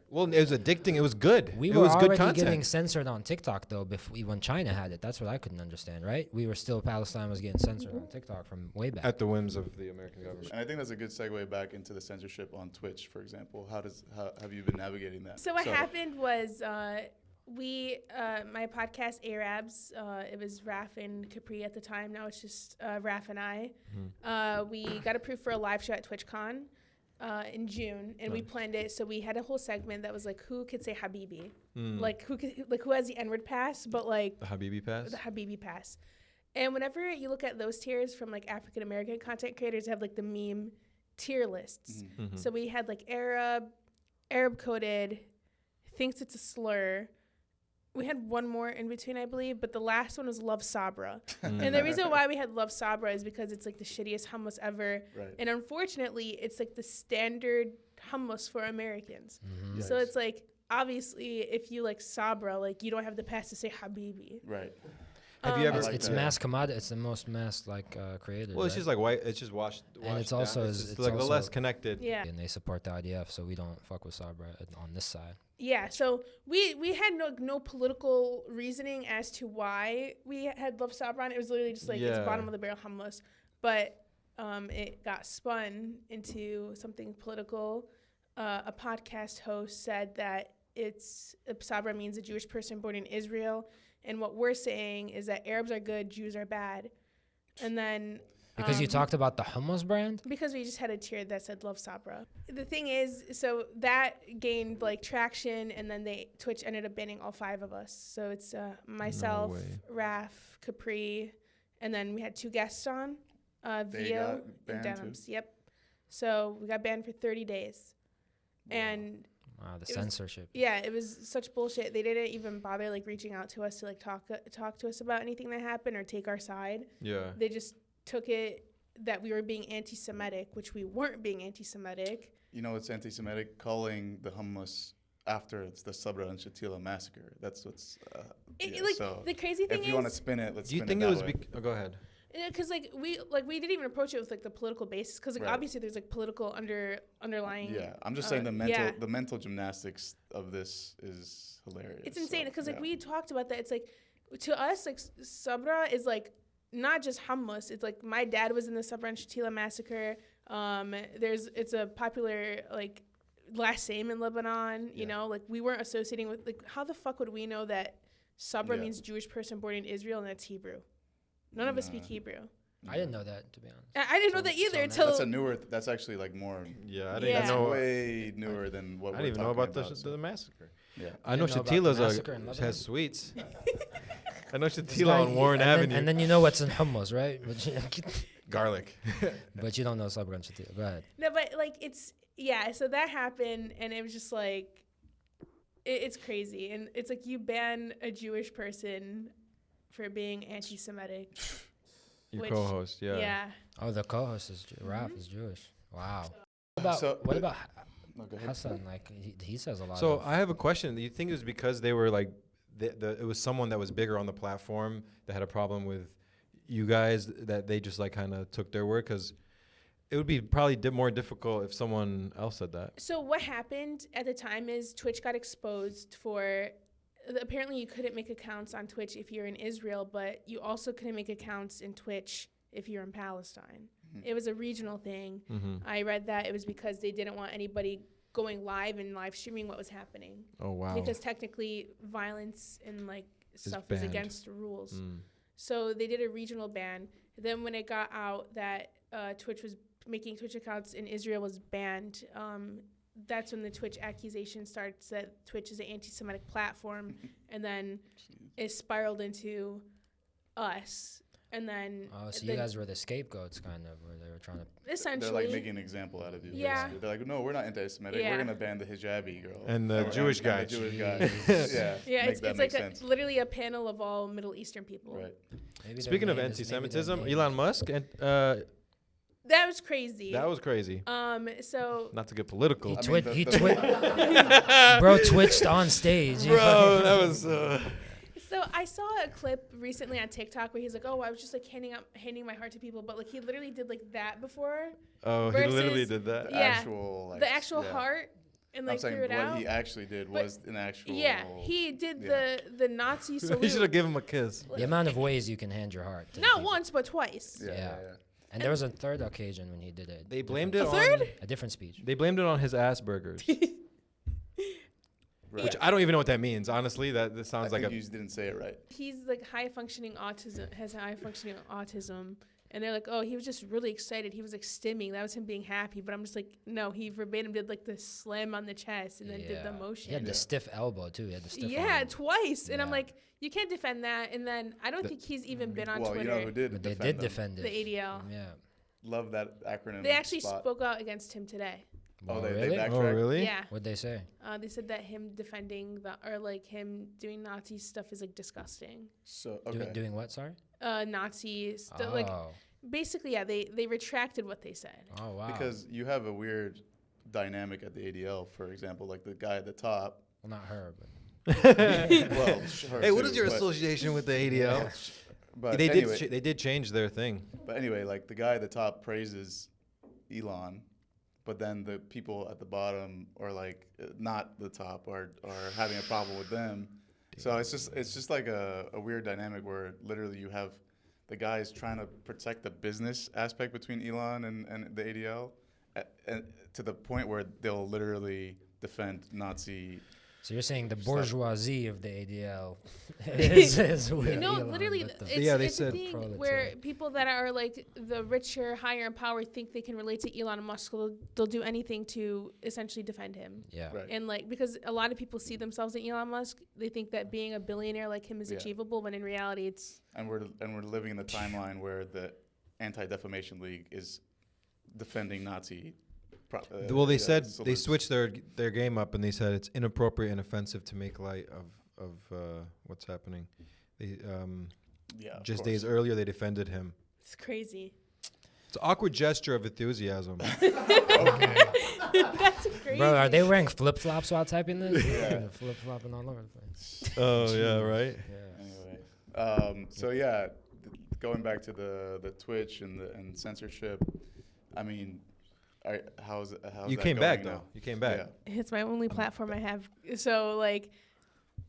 Well, it was addicting. It was good. we it were was good already content. getting censored on TikTok though when China had it. That's what I couldn't understand, right? We were still Palestine was getting censored on TikTok from way back. At the whims of the American government. And I think that's a good segue back into the censorship on Twitch, for example. How have you been navigating that? So what happened was my podcast Arabs, it was Raf and Capri at the time. Now it's just Raf and I. We got approved for a live show at TwitchCon in June, and we planned it. So we had a whole segment that was like, who could say Habibi? Who has the N-word pass, but like The Habibi Pass? The Habibi Pass. And whenever you look at those tiers from like African American content creators, have like the meme tier lists. So we had like Arab coded, thinks it's a slur. We had one more in between, I believe, but the last one was Love Sabra. And the reason why we had Love Sabra is because it's like the shittiest hummus ever. Right. And unfortunately, it's like the standard hummus for Americans. So it's like, obviously, if you like Sabra, like you don't have the pass to say Habibi. Right. Have you ever? It's mass commodity. It's the most mass created. Well, it's just like white. It's just washed. And it's down. also it's like the less connected. Yeah. And they support the IDF, so we don't fuck with Sabra on this side. Yeah, so we had no political reasoning as to why we had Love Sabra on. It was literally just like it's bottom of the barrel hummus, but it got spun into something political. A podcast host said that Sabra means a Jewish person born in Israel, and what we're saying is that Arabs are good, Jews are bad, and then. Because you talked about the hummus brand? Because we just had a tier that said Love Sabra. The thing is, so that gained like traction, and then Twitch ended up banning all 5 of us. So it's myself, Raf, Capri, and then we had 2 guests on, Vio and Denims. Yep. So we got banned for 30 days. Wow. And wow, the censorship. It was such bullshit. They didn't even bother like reaching out to us to like talk to us about anything that happened or take our side. Yeah. They just took it that we were being anti-Semitic, which we weren't being anti-Semitic. You know, it's anti-Semitic calling the hummus after it's the Sabra and Shatila massacre. That's what's so the crazy thing is, if you want to spin it, let's do you spin think it was that way. go ahead. Because we didn't even approach it with like the political basis, because like obviously there's like political underlying. Yeah, I'm just saying the mental gymnastics of this is hilarious. It's insane because like we talked about that. It's like to us like Sabra is like not just hummus. It's like my dad was in the Sabra and Shatila massacre. It's a popular like last name in Lebanon. You know, like we weren't associating with like how the fuck would we know that Sabra means Jewish person born in Israel and that's Hebrew? None of us speak Hebrew. I didn't know that, to be honest. I didn't know that either until that's actually like more. Yeah, I didn't know. That's way newer than what I didn't even know about the massacre. Yeah, I know Shatila's has sweets. I know Shatila on Warren Avenue. And then you know what's in hummus, right? Garlic. But you don't know Sabra and Shatila. Go ahead. No, but like so that happened, and it was just like it's crazy, and it's like you ban a Jewish person for being anti-Semitic. Your co-host, yeah. Oh, the co-host is Raf is Jewish. Wow. What about Hasan? Like he says a lot. So I have a question. Do you think it was because they were like, it was someone that was bigger on the platform that had a problem with you guys that they just like kind of took their word? Because it would be probably more difficult if someone else said that. So what happened at the time is Twitch got exposed for. Apparently you couldn't make accounts on Twitch if you're in Israel, but you also couldn't make accounts in Twitch if you're in Palestine. It was a regional thing. I read that it was because they didn't want anybody going live and live streaming what was happening. Oh, wow. Because technically violence and like stuff is against the rules. So they did a regional ban. Then when it got out that Twitch was making Twitch accounts in Israel was banned, that's when the Twitch accusation starts that Twitch is an anti-Semitic platform, and then it spiraled into us. And then so you guys were the scapegoats, kind of, where they were trying to essentially they're like making an example out of you. Yeah, basically. They're like, no, we're not anti-Semitic. We're gonna ban the Hijabi girl and the Jewish guy. Yeah, it's like literally a panel of all Middle Eastern people. Right. Speaking of anti-Semitism, Elon Musk and that was crazy. So not to get political. He bro twitched on stage. Bro, that was. So I saw a clip recently on TikTok where he's like, "Oh, I was just like handing my heart to people," but like he literally did like that before. Oh, he literally did that. Yeah, the actual heart. And like threw it out. What he actually did was an actual. Yeah, he did the Nazi salute. He should have given him a kiss. The amount of ways you can hand your heart. Not once, but twice. Yeah. And there was a third occasion when he did it. They blamed it on a different speech. They blamed it on his Asperger's. Right. Which I don't even know what that means. Honestly, this I sounds like think a. you didn't say it right. He's like high functioning autism, has high functioning autism. And they're like, oh, he was just really excited. He was like stimming. That was him being happy. But I'm just like, no, he verbatim did like the slam on the chest and then did the motion. He had the stiff elbow too. He had the stiff Yeah, twice. And I'm Yeah. like, you can't defend that. And then I don't think he's even been on Well, Twitter. you know who did But they defend did them? defend it. The ADL. Yeah. Love that acronym. They actually spot. spoke out against him today. Oh, Oh, they really? backtracked? Oh, really? Yeah. What'd they say? They said that him defending or like him doing Nazi stuff is like disgusting. So okay. Doing what? Sorry. Nazi stuff. Like basically, yeah, they retracted what they said. Oh wow. Because you have a weird dynamic at the ADL, for example, like the guy at the top. well, not her, but Well, her Hey, what too, is your but- association with the ADL? But They anyway, did. They did change their thing. But anyway, like the guy at the top praises Elon, but then the people at the bottom are like not the top are having a problem with them. So it's just like a weird dynamic where literally you have the guys trying to protect the business aspect between Elon and the ADL, and to the point where they'll literally defend Nazi. so you're saying the bourgeoisie of the ADL is with You know, Elon, literally, but the- it's, Yeah, they it's a said thing where proletariat. people that are like the richer, higher in power think they can relate to Elon Musk. So they'll do anything to essentially defend him. yeah. Right. And like, because a lot of people see themselves in Elon Musk, they think that being a billionaire like him is Yeah. achievable, when in reality, it's And we're living in the timeline where the Anti-Defamation League is defending Nazi. Well, they said they salutes. switched their game up, and they said it's inappropriate and offensive to make light of what's happening. They Yeah, of just course. days earlier they defended him. it's crazy. It's an awkward gesture of enthusiasm. That's crazy. Bro, are they wearing flip flops while typing this? Yeah. Flip flopping all over the place. Oh yeah, right. Yeah. Anyway, so yeah, going back to the Twitch and censorship. I mean, how's You that came back going though. now? You came back. Yeah. It's my only platform I have. So like,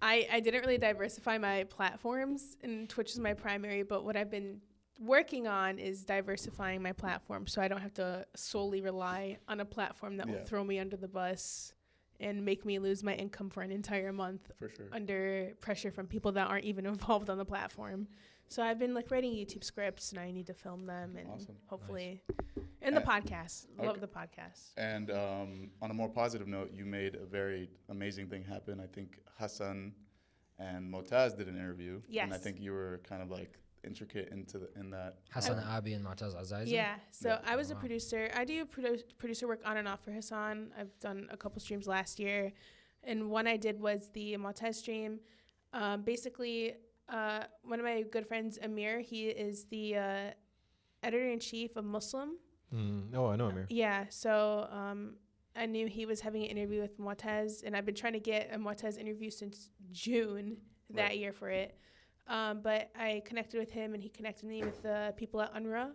I didn't really diversify my platforms, and Twitch is my primary. But what I've been working on is diversifying my platform, so I don't have to solely rely on a platform that will Yeah. throw me under the bus and make me lose my income for an entire month For sure. under pressure from people that aren't even involved on the platform. So I've been like writing YouTube scripts, and I need to film them, and Awesome. hopefully, and the podcast. Okay. Love the podcast. And on a more positive note, you made a very amazing thing happen. I think Hasan and Motaz did an interview. And I Yes. think you were kind of like intricate in that. Hasan Abi and Motaz Azaiza? Yeah, so Yeah. I was a Wow. producer. I do producer work on and off for Hasan. I've done a couple streams last year, and one I did was the Moataz stream. Basically, one of my good friends, Amir, he is the editor-in-chief of Muslim. Oh, I know Amir. Yeah, so I knew he was having an interview with Moataz, and I've been trying to get a Moataz interview since June that Right. year for it. But I connected with him, and he connected me with the people at UNRWA.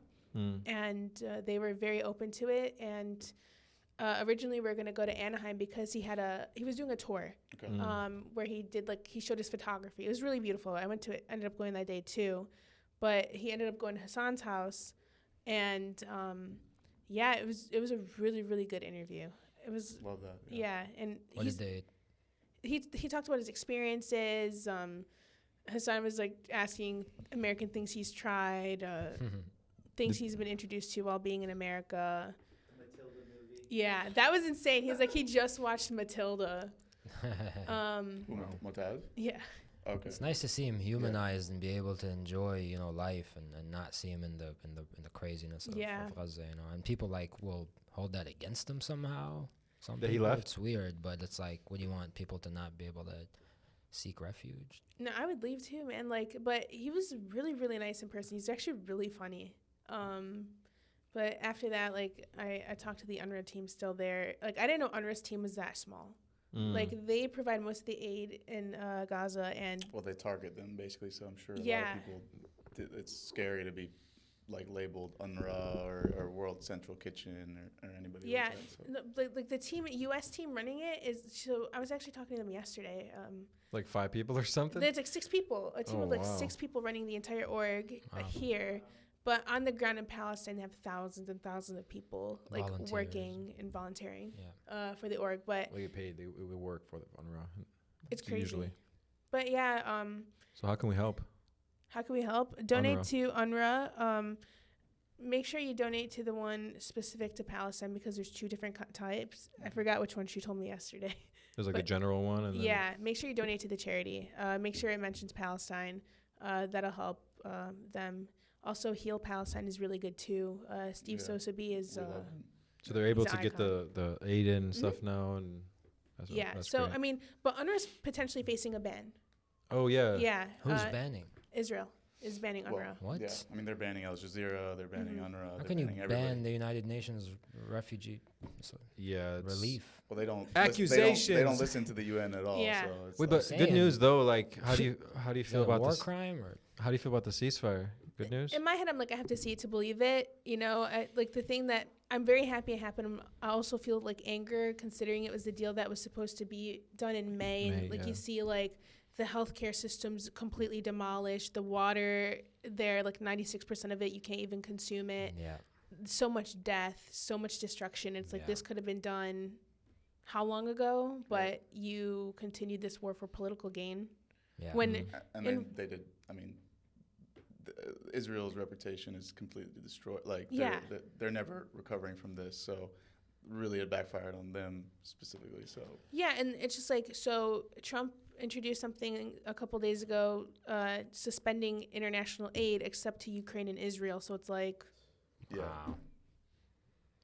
And they were very open to it. And originally we were going to go to Anaheim because he was doing a tour Okay. where he showed his photography. It was really beautiful. I went to it, ended up going that day too, but he ended up going to Hasan's house, and yeah, it was a really, really good interview. It was, Love that. yeah. And What did they? he talked about his experiences. Hasan was like asking American things he's tried, things he's been introduced to while being in America. Yeah, that was insane. He's like, he just watched Matilda. Motaz? Yeah. Okay. It's nice to see him humanized and be able to enjoy, life and not see him in the craziness of Gaza, And people will hold that against him somehow. That he left? It's weird, but it's like, what do you want people to not be able to seek refuge? No, I would leave too, man. But he was really, really nice in person. He's actually really funny. But after that, I talked to the UNRWA team still there. I didn't know UNRWA's team was that small. They provide most of the aid in Gaza, and Well, they target them basically, so I'm sure a lot Yeah. of people. It's scary to be labeled UNRWA or World Central Kitchen or anybody. yeah, Like that, so. the team, U.S. team running it is. So I was actually talking to them yesterday. Like 5 people or something. There's 6 people, a team Oh, of wow. 6 people running the entire org Wow. here. But on the ground in Palestine, they have thousands and thousands of people Volunteers. working and volunteering Yeah. for the org. But They get paid. They work for the UNRWA. It's crazy. Usually. But yeah, So how can we help? how can we help? Donate UNRWA. to UNRWA. Make sure you donate to the one specific to Palestine because there's 2 different types. I forgot which one she told me yesterday. There's like a But general one, and then Yeah, make sure you donate to the charity. Make sure it mentions Palestine. That'll help them. Also, Heal Palestine is really good too. Steve Yeah. Sosabi is. We love him. so they're able He's to an get the aid in and stuff now, and Yeah. that's So great. I mean, but UNRWA's potentially facing a ban. Oh yeah. Yeah. Who's banning? Israel is banning Well, UNRWA. What? Yeah, I mean they're banning Al Jazeera, they're banning Mhm. UNRWA, How they're can you banning everybody. ban the United Nations refugee Yeah. it's- relief? Well, they don't. Accusations. They don't listen to the UN at all. Yeah. So it's Wait, like, but Saying. good news though. Like, how do you Is feel that a about war this? crime or How do you feel about the ceasefire? Good news. In my head, I'm like, I have to see it to believe it. You know, like the thing that I'm very happy it happened. I also feel like anger considering it was the deal that was supposed to be done in May. And like yeah. you see like the healthcare system's completely demolished. The water there, like 96% of it, you can't even consume it. yeah? So much death, so much destruction. It's like Yeah. this could have been done how long ago? But you continued this war for political gain. Yeah. When and in- they did. I mean, Israel's reputation is completely destroyed. Like, Yeah. they're never recovering from this. So, really, it backfired on them specifically. So, Yeah, and it's just like, so Trump introduced something a couple days ago, suspending international aid except to Ukraine and Israel. So it's like, yeah, Wow.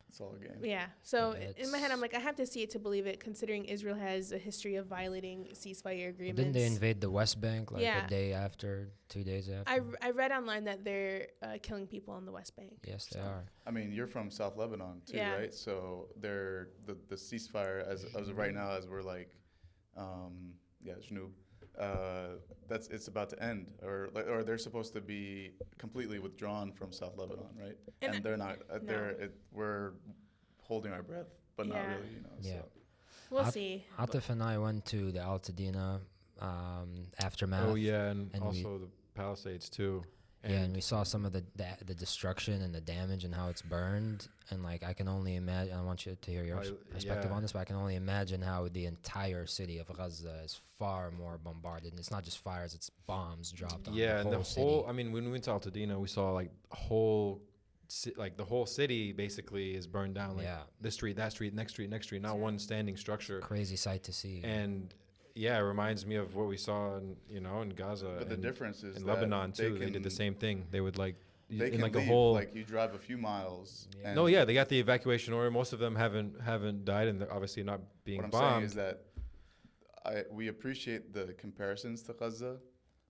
it's all a game. yeah. So Yeah, in my head, I'm it's- like, I have to see it to believe it, considering Israel has a history of violating ceasefire agreements. Didn't they invade the West Bank like Yeah. a day after, 2 days after? I read online that they're killing people on the West Bank. Yes, they So- are. I mean, you're from South Lebanon too, Yeah. right? So they're the ceasefire as of right now, as we're like, Jnoub, it's about to end, or they're supposed to be completely withdrawn from South Lebanon, right? And And they're not. no. We're holding our breath, but not Yeah. really, you know. Yeah. So. We'll At- see. Atif and I went to the Altadena aftermath. Oh yeah, and and we- also the Palisades too. Yeah, and we saw some of the destruction and the damage and how it's burned. And like, I can only imagine. I want you to hear your perspective yeah. on this, but I can only imagine how the entire city of Gaza is far more bombarded. And it's not just fires; it's bombs dropped on Yeah, the and whole the city. whole. I mean, when we went to Altadena, we saw like the whole city basically is burned down. Like Yeah. this street, that street, next street, next street. Not one standing structure. Crazy sight to see. And yeah, it reminds me of what we saw in Gaza. But the and difference is in that Lebanon too. They did the can- same thing. They would like They in can like leave. a whole. Like, you drive a few miles. Yeah. And No, yeah, they got the evacuation order. Most of them haven't died, and they're obviously not being What I'm bombed. saying is that we appreciate the comparisons to Gaza,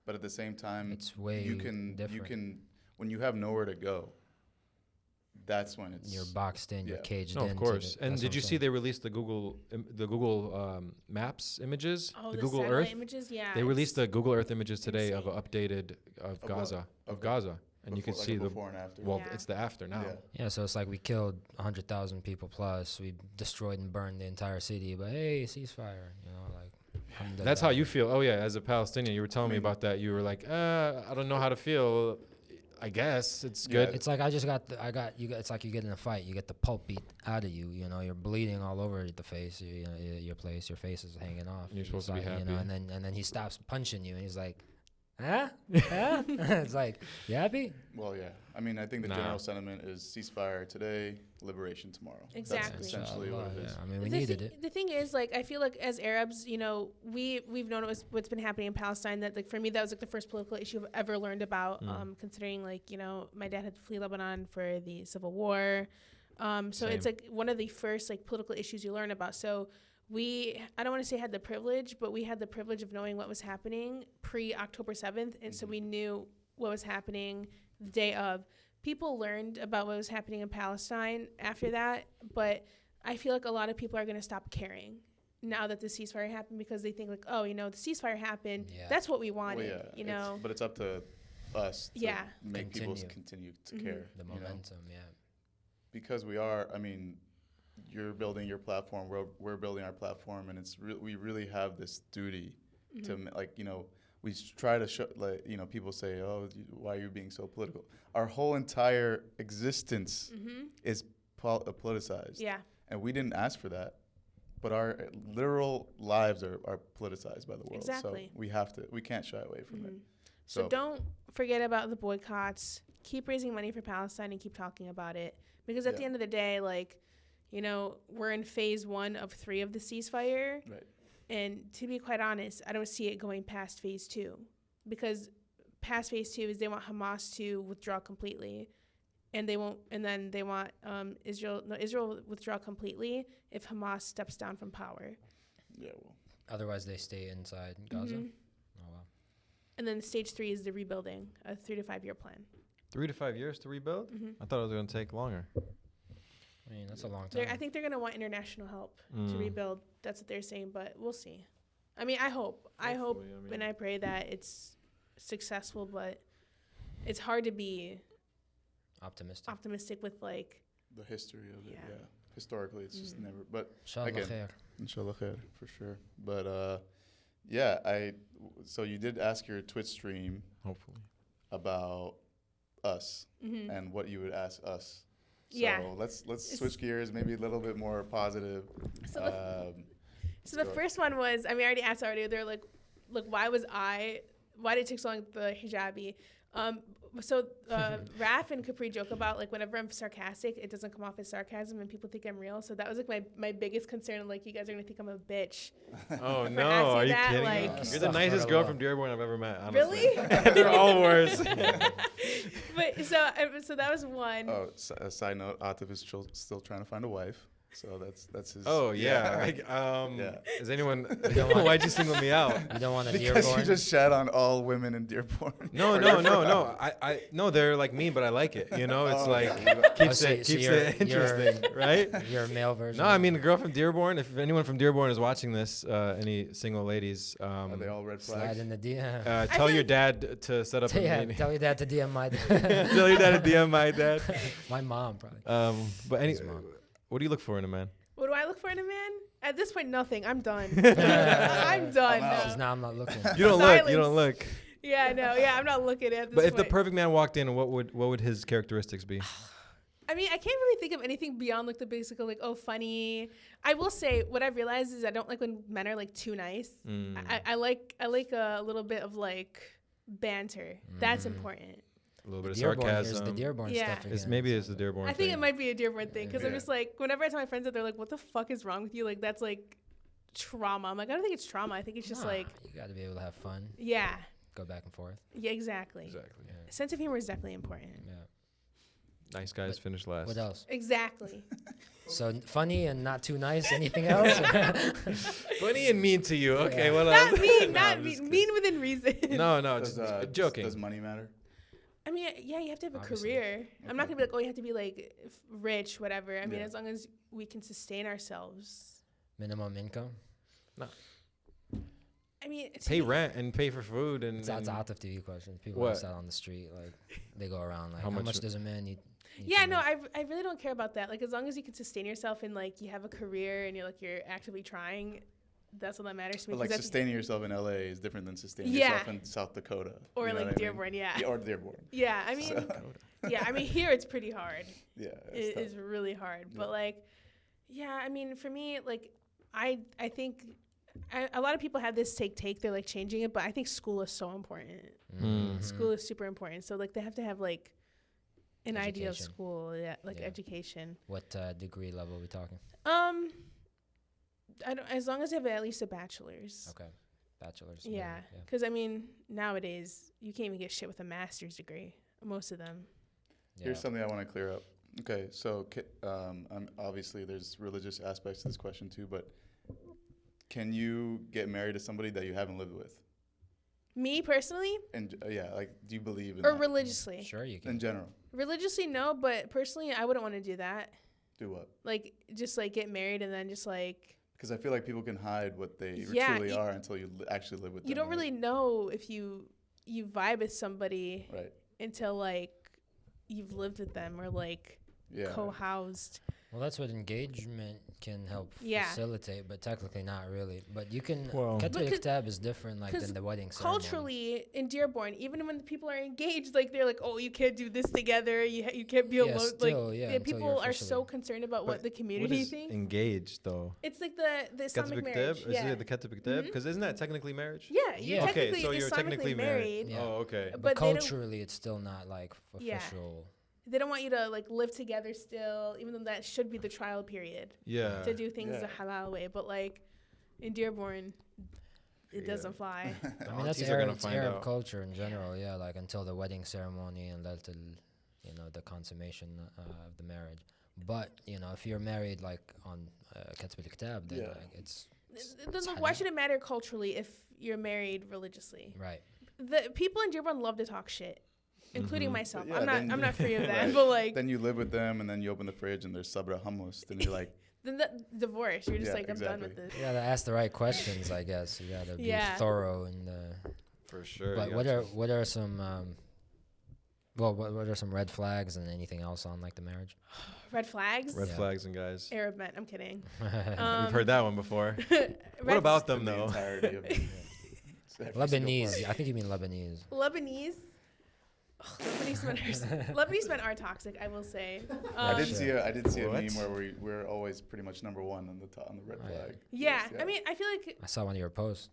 but at the same time, It's way you can different. when you have nowhere to go, that's when it's You're boxed in. You're yeah. caged No, in. of to course. the- And that's did what you I'm see saying. they released the Google Maps images? Oh, the the Google satellite Earth. images, yeah. They released it's- the Google Earth images today of insane. an updated of Of what? Gaza Of Gaza, and you before- could like see a the before and after. well, Yeah. it's the after now. Yeah. Yeah, so it's like we killed 100,000 people plus. We destroyed and burned the entire city. But hey, ceasefire. You know, like. That's how you feel. Oh yeah, as a Palestinian, you were telling me mean- about that. You were like, I don't know how to feel. I guess it's Yeah, good. It's like it's like you get in a fight, you get the pulp beat out of you. You know, you're bleeding all over the face. Your face is hanging off. And you're supposed to be You know, happy. and then he stops punching you, and he's like, huh? Huh? It's like, you happy? Well, yeah. I mean, I think the Nah. general sentiment is ceasefire today, liberation tomorrow. Exactly. That's essentially what it is. Yeah, I mean, we The needed thi- it. The thing is, like, I feel like as Arabs, you know, we've known what's been happening in Palestine. That, like, for me, that was like the first political issue I've ever learned about. Considering, like, you know, my dad had to flee Lebanon for the civil war. So it's Same. like one of the first like political issues you learn about. So I don't want to say had the privilege, but we had the privilege of knowing what was happening pre-October 7th, and so we knew what was happening the day of. People learned about what was happening in Palestine after that, but I feel like a lot of people are going to stop caring now that the ceasefire happened because they think like, oh, you know, the ceasefire happened. Yeah. That's what we Well, wanted, yeah, you know. but it's up to us to Yeah. make people Continue. continue to Mhm. care. The you know? momentum, yeah. Because we are, I mean, you're building your platform, we're building our platform, and we really have this duty to, like, you know, we try to show, like, you know, people say, oh, why are you being so political? Our whole entire existence is politicized. Yeah. And we didn't ask for that. but our literal lives are politicized by the world. Exactly. So we can't shy away from it. So don't forget about the boycotts. Keep raising money for Palestine and keep talking about it. Because at the end of the day, like, you know, we're in phase 1 of 3 of the ceasefire. Right. And to be quite honest, I don't see it going past phase 2. Because past phase 2 is they want Hamas to withdraw completely. And they won't, and then they want Israel will withdraw completely if Hamas steps down from power. Yeah, well. Otherwise, they stay inside Gaza. Oh, wow. And then stage 3 is the rebuilding, a 3 to 5 year plan. 3 to 5 years to rebuild? I thought it was going to take longer. I mean, that's a long time. I think they're going to want international help to rebuild. That's what they're saying, but we'll see. I mean, I hope and I pray that it's successful, but it's hard to be optimistic with, like, the history of it. Yeah. Historically, it's just never. But Inshallah again, khair. Inshallah khair, for sure. But so you did ask your Twitch stream, hopefully, about us and what you would ask us. So yeah. let's switch gears, maybe a little bit more positive. So the first one was, I mean, I already asked already. They're like, look, why did it take so long, the hijabi? So Raf and Capri joke about, like, whenever I'm sarcastic, it doesn't come off as sarcasm and people think I'm real. So that was, like, my biggest concern. Like, you guys are going to think I'm a bitch. Oh, no. Are you that, kidding like, me? You're the nicest girl from Dearborn I've ever met, honestly. Really? They're all worse. But so that was one. Oh, a side note, Atif is still trying to find a wife. So that's his. Oh, yeah. Is anyone... Why'd you single me out? You don't want a Because Dearborn? you just shat on all women in Dearborn. No. No, they're like me, but I like it. You know, it's keeps it interesting, right? Your male version. No, I mean, the girl from Dearborn, if anyone from Dearborn is watching this, any single ladies... Are they all red flags? Slide in the DM. tell your dad to set up a meeting. Tell your dad to DM my dad. Tell your dad to DM my dad. My mom, probably. But what do you look for in a man? What do I look for in a man? At this point, nothing. I'm done. I'm done. Now I'm not looking. You don't look. Yeah, no. Yeah, I'm not looking at this But if point. the perfect man walked in, what would his characteristics be? I mean, I can't really think of anything beyond, like, the basic of, like, oh, funny. I will say what I've realized is I don't like when men are, like, too nice. I like a little bit of, like, banter. That's important. A little bit of Dearborn, sarcasm. the Dearborn stuff again. Maybe it's the Dearborn I think thing. it might be a Dearborn thing because I'm just like, whenever I tell my friends that, they're like, what the fuck is wrong with you? Like, that's, like, trauma. I'm like, I don't think it's trauma. I think it's just like... You got to be able to have fun. Yeah. Go back and forth. Yeah, exactly. Yeah. Sense of humor is definitely important. Yeah. Nice guys finish last. What else? Exactly. So funny and not too nice. Anything else? Funny and mean to you. Okay, what Not else? mean, not mean. Mean within reason. No, just joking. Does money matter? I mean, yeah, you have to have a Obviously. career. I'm not gonna be like, oh, you have to be like rich, whatever. I mean, as long as we can sustain ourselves. Minimum income. I mean, pay rent and pay for food and. That's out of TV questions. People What? are out on the street, like they go around like, How how much much does a man need? Yeah, no, I really don't care about that. Like, as long as you can sustain yourself and, like, you have a career and you're actively trying, that's all that matters to me. But, like, sustaining yourself in LA is different than sustaining yourself in South Dakota. Or, you know like, what I Dearborn, mean? yeah. Or Dearborn. Yeah, I mean, I mean, here it's pretty hard. Yeah. It is really hard. But, like, yeah, I mean, for me, like, I think a lot of people have this take. They're, like, changing it. But I think school is so important. Mm-hmm. School is super important. So, like, they have to have, like, an idea of Education. school, education. What degree level are we talking? I don't. As long as you have at least a bachelor's. Okay, bachelor's. Yeah, maybe, because I mean, nowadays you can't even get shit with a master's degree. Most of them. Yeah. Here's something I want to clear up. Okay, so obviously there's religious aspects to this question too, but can you get married to somebody that you haven't lived with? Me personally, And like, do you believe in or that? religiously? Sure, you can. In general, Religiously, no, but personally, I wouldn't want to do that. do what? Like, just like get married and then just like. Because I feel like people can hide what they truly are until you actually live with them. You don't really know if you vibe with somebody until like you've lived with them or like co-housed. Well, that's what engagement can help facilitate, but technically not really. But you can. Well, Ketbul Kitab is different, like than the wedding ceremony. Culturally, in Dearborn, even when the people are engaged, like they're like, "Oh, you can't do this together. You can't be alone." Still, like, people are so concerned about what the community thinks. Engaged though. It's like the Islamic marriage. Is it the Ketbul Kitab? Because isn't that technically marriage? Yeah. Okay, so you're technically married. Yeah. Oh, okay. But culturally, it's still not like official. They don't want you to like live together still, even though that should be the trial period. Yeah. To do things the halal way, but like in Dearborn, it doesn't fly. I mean, that's Arab culture in general. Yeah, like until the wedding ceremony and until the consummation of the marriage. But if you're married like on Ketbul Kitab, then like it's why should it matter culturally if you're married religiously? Right. The people in Dearborn love to talk shit. Including myself. Yeah, I'm not free of that. But like then you live with them and then you open the fridge and there's Sabra Hummus. Then you're like then the divorce. You're just like, I'm done with this. You gotta ask the right questions, I guess. You gotta be thorough and for sure. But what are some what are some red flags and anything else on like the marriage? Red flags? Red flags and guys. Arab men. I'm kidding. We've heard that one before. What about them though? Lebanese. I think you mean Lebanese. Lebanese? Lebanese men are toxic, I will say. I did see a meme where we're always pretty much number one on the red flag. Yeah, I mean, I feel like I saw one of your posts.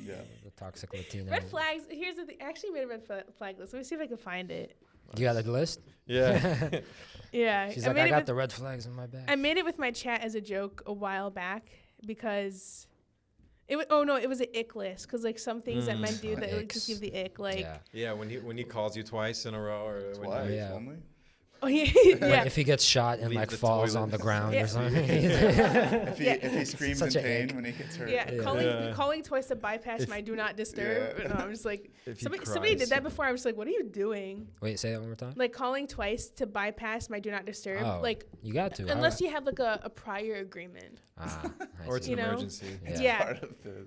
Yeah, the toxic Latino. Red flags. Here's the thing. I actually made a red flag list. Let me see if I can find it. You got a list? Yeah. Yeah. She's like, I got the red flags in my bag. I made it with my chat as a joke a while back because. It was an ick list because like some things that men do that like, just give the ick like when he calls you twice in a row or only. Oh yeah. If he gets shot and like falls on the ground or something. if he screams in pain when he gets hurt. Yeah, calling twice to bypass my do not disturb. No, I'm just like somebody did that before. I was like, what are you doing? Wait, say that one more time. Like calling twice to bypass my do not disturb. Oh, like you got to unless you have like a prior agreement. Or it's an emergency. Yeah.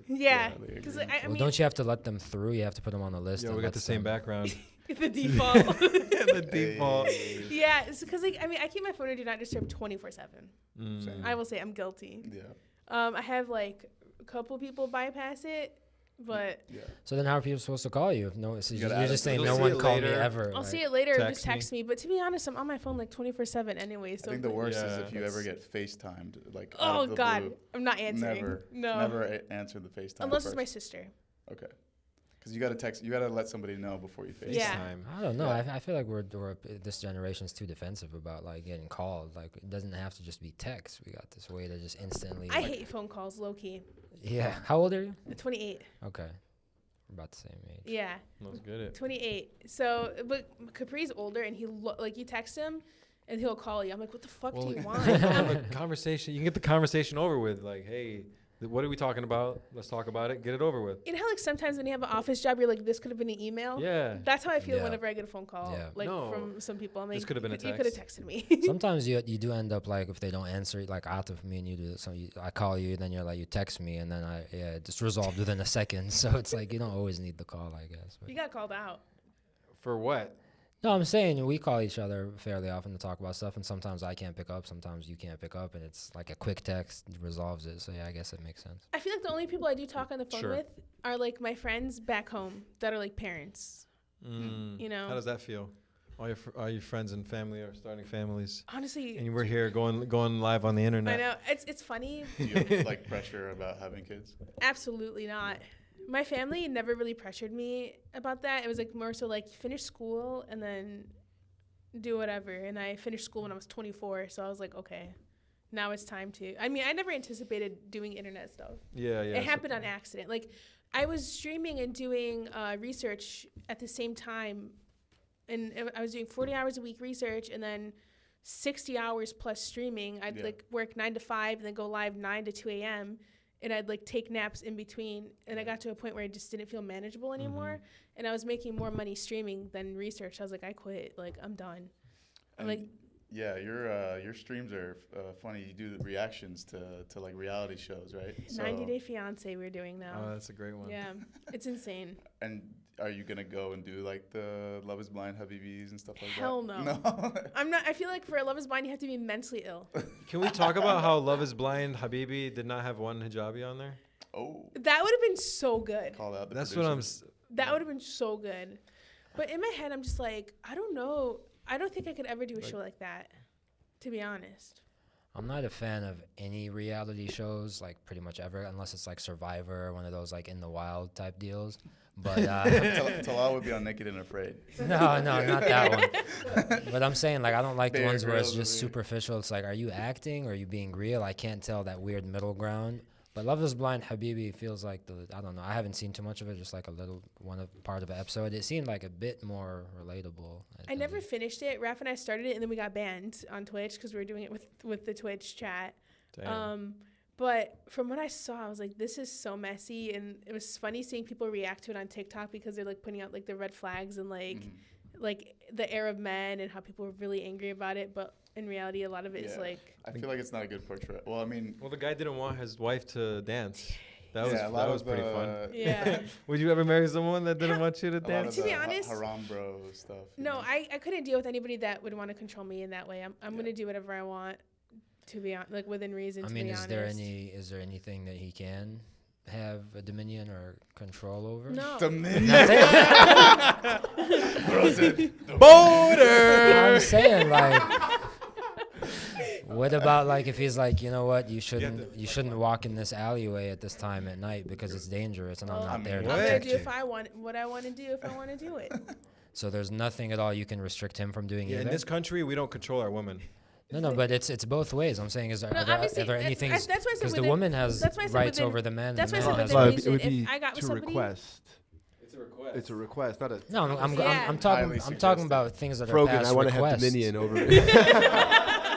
Because I mean, don't you have to let them through? You have to put them on the list. Yeah, we got the same background. The default. The default. Yeah, because like I mean, I keep my phone on do not disturb 24/7. I will say I'm guilty. Yeah. I have like a couple people bypass it, but so then how are people supposed to call you if you're just saying no one called me ever? I'll see it later. Just text me. But to be honest, I'm on my phone like 24/7 anyway. So I think the worst is if you ever get FaceTimed like. Oh God, blue. I'm not answering. Never answer the FaceTime. Unless it's my sister. Okay. Because you gotta text, you gotta let somebody know before you FaceTime. Yeah. I don't know. I feel like this generation's too defensive about like getting called. Like it doesn't have to just be text. We got this way to just instantly. I hate phone calls, low key. Yeah. How old are you? 28. Okay. We're about the same age. Yeah. Let's get it. 28. So, but Capri's older, and you text him, and he'll call you. I'm like, what the fuck do you want? Have a conversation. You can get the conversation over with. Like, hey. What are we talking about? Let's talk about it. Get it over with. You know how like sometimes when you have an office job, you're like, this could have been an email? Yeah. That's how I feel whenever I get a phone call. Yeah. Like from some people. I'm like, this could have been a text. You could have texted me. Sometimes you do end up like if they don't answer, like Atif, me and you do. So I call you, then you're like you text me, and then it just resolved within a second. So it's like you don't always need the call, I guess. But. You got called out. For what? No, I'm saying we call each other fairly often to talk about stuff, and sometimes I can't pick up, sometimes you can't pick up, and it's like a quick text resolves it. So yeah, I guess it makes sense. I feel like the only people I do talk on the phone with are like my friends back home that are like parents. You know. How does that feel? All your friends and family are starting families. Honestly. And we're here going live on the internet. I know it's funny. Do you have like pressure about having kids? Absolutely not. My family never really pressured me about that. It was like more so like finish school and then do whatever. And I finished school when I was 24, so I was like, okay, now it's time to. I mean, I never anticipated doing internet stuff. Yeah. It happened on accident. Like I was streaming and doing research at the same time, and I was doing 40 hours a week research and then 60 hours plus streaming. I'd like work 9 to 5 and then go live 9 to 2 a.m. And I'd like take naps in between, and I got to a point where it just didn't feel manageable anymore. And I was making more money streaming than research. I was like, I quit. Like I'm done. Yeah, your streams are funny. You do the reactions to like reality shows, right? 90 Day Fiance we're doing now. Oh, that's a great one. Yeah, it's insane. And are you gonna go and do like the Love Is Blind Habibis and stuff like Hell that? no. No. I'm not. I feel like for Love Is Blind, you have to be mentally ill. Can we talk about how Love Is Blind Habibi did not have one hijabi on there? Oh. That would have been so good. Call out the That's producers. what I'm. That would have been so good. But in my head, I'm just like, I don't know. I don't think I could ever do a show like that, to be honest. I'm not a fan of any reality shows, like pretty much ever, unless it's like Survivor or one of those like In the Wild type deals. But Talal would be on Naked and Afraid. no, not that one. But I'm saying, like, I don't like the Bear ones where it's Grylls just over here. superficial. It's like, are you acting or are you being real? I can't tell that weird middle ground. But Love Is Blind Habibi feels like I don't know. I haven't seen too much of it, just like a little part of an episode. It seemed like a bit more relatable. I never finished it. Raph and I started it, and then we got banned on Twitch because we were doing it with the Twitch chat. Damn. But from what I saw, I was like, this is so messy, and it was funny seeing people react to it on TikTok because they're like putting out like the red flags and like the Arab men and how people were really angry about it. But in reality, a lot of it is like. I feel like it's not a good portrait. Well, I mean. Well, the guy didn't want his wife to dance. That a lot was of, pretty fun. Yeah. Would you ever marry someone that didn't want you to A lot of dance? To be the honest- haram bro stuff. you No, know? I couldn't deal with anybody that would want to control me in that way. I'm gonna do whatever I want, to be honest, like within reason. I to mean, be is honest. there anything that he can have a dominion or control over? No. Bro said, I'm saying, like, what about like if he's like, you know what, you shouldn't walk in this alleyway at this time at night because it's dangerous and I'm Well, not there I'm to gonna protect do you. if I want what I want to do if I want to do it. So there's nothing at all you can restrict him from doing Yeah, in either. this country, we don't control our women. No, but it's both ways. I'm saying, No, are there obviously, any that's things? why I said Because the within- woman has that's why I said rights within- over the man. that's and why the I man said has within rights. reason. If I got with to somebody- request. It's a request. It's a request, not a. No, I'm Yeah. talking. Highly I'm talking suggested. about things that are Frogan, past I want to have requests. dominion over it.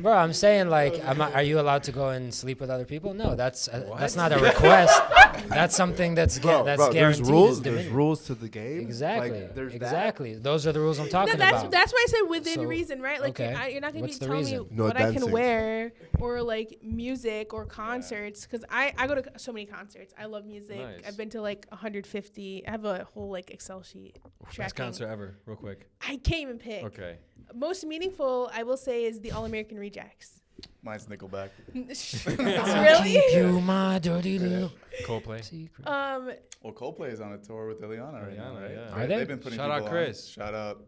Bro, I'm saying like, are you allowed to go and sleep with other people? No, that's not a request. That's something that's Bro, that's there's guaranteed. rules. is There's dominion. rules to the game. Exactly. Like, there's exactly. Those are the rules I'm talking No, about. that's why I said within So, reason, right? Like okay. you're not gonna What's be the telling me reason? No what I can dancing. wear or like music or concerts because I go to so many concerts. I love music. Nice. I've been to like 150. I have a whole like Excel sheet. Best tracking. concert ever, real quick. I can't even pick. Okay. Most meaningful, I will say, is the All American Rejects. Mine's Nickelback. Really? Keep you my dirty little Coldplay. secret. Well, Coldplay is on a tour with Ileana right now, Ileana, right? yeah. Are they? They've been putting Shout out people Chris. On. Shout out.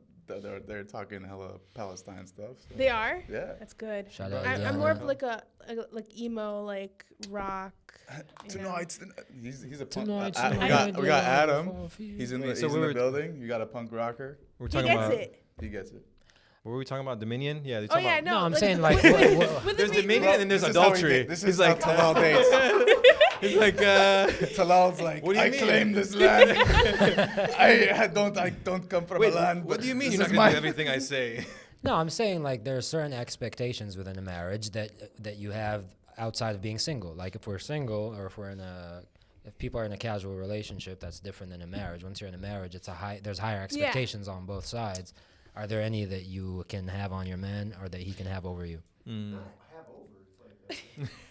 They're talking hella Palestine stuff. So. They are. Yeah. That's good. Shout out I'm more of Ileana. like a like emo, like rock. you know. Tonight's he's a punk. Tonight's we the got night Adam. of He's in Wait, the so he's we in the were- building. You got a punk rocker. We're He talking gets about. it. He gets it. What were we talking about? Dominion? Yeah. They Oh talking yeah, about, no. No, I'm saying, like, within what- There's reason- Dominion and then there's This is how he adultery. did- This He's is like, how Talal dates. he's like, Talal's like, What do you I mean? claim this land. I don't come from wait, a land. what do you mean this you're not is gonna do my- everything I say? No, I'm saying like there are certain expectations within a marriage that you have outside of being single. Like if we're single or if people are in a casual relationship, that's different than a marriage. Once you're in a marriage, there's higher expectations on both sides. Are there any that you can have on your man or that he can have over you?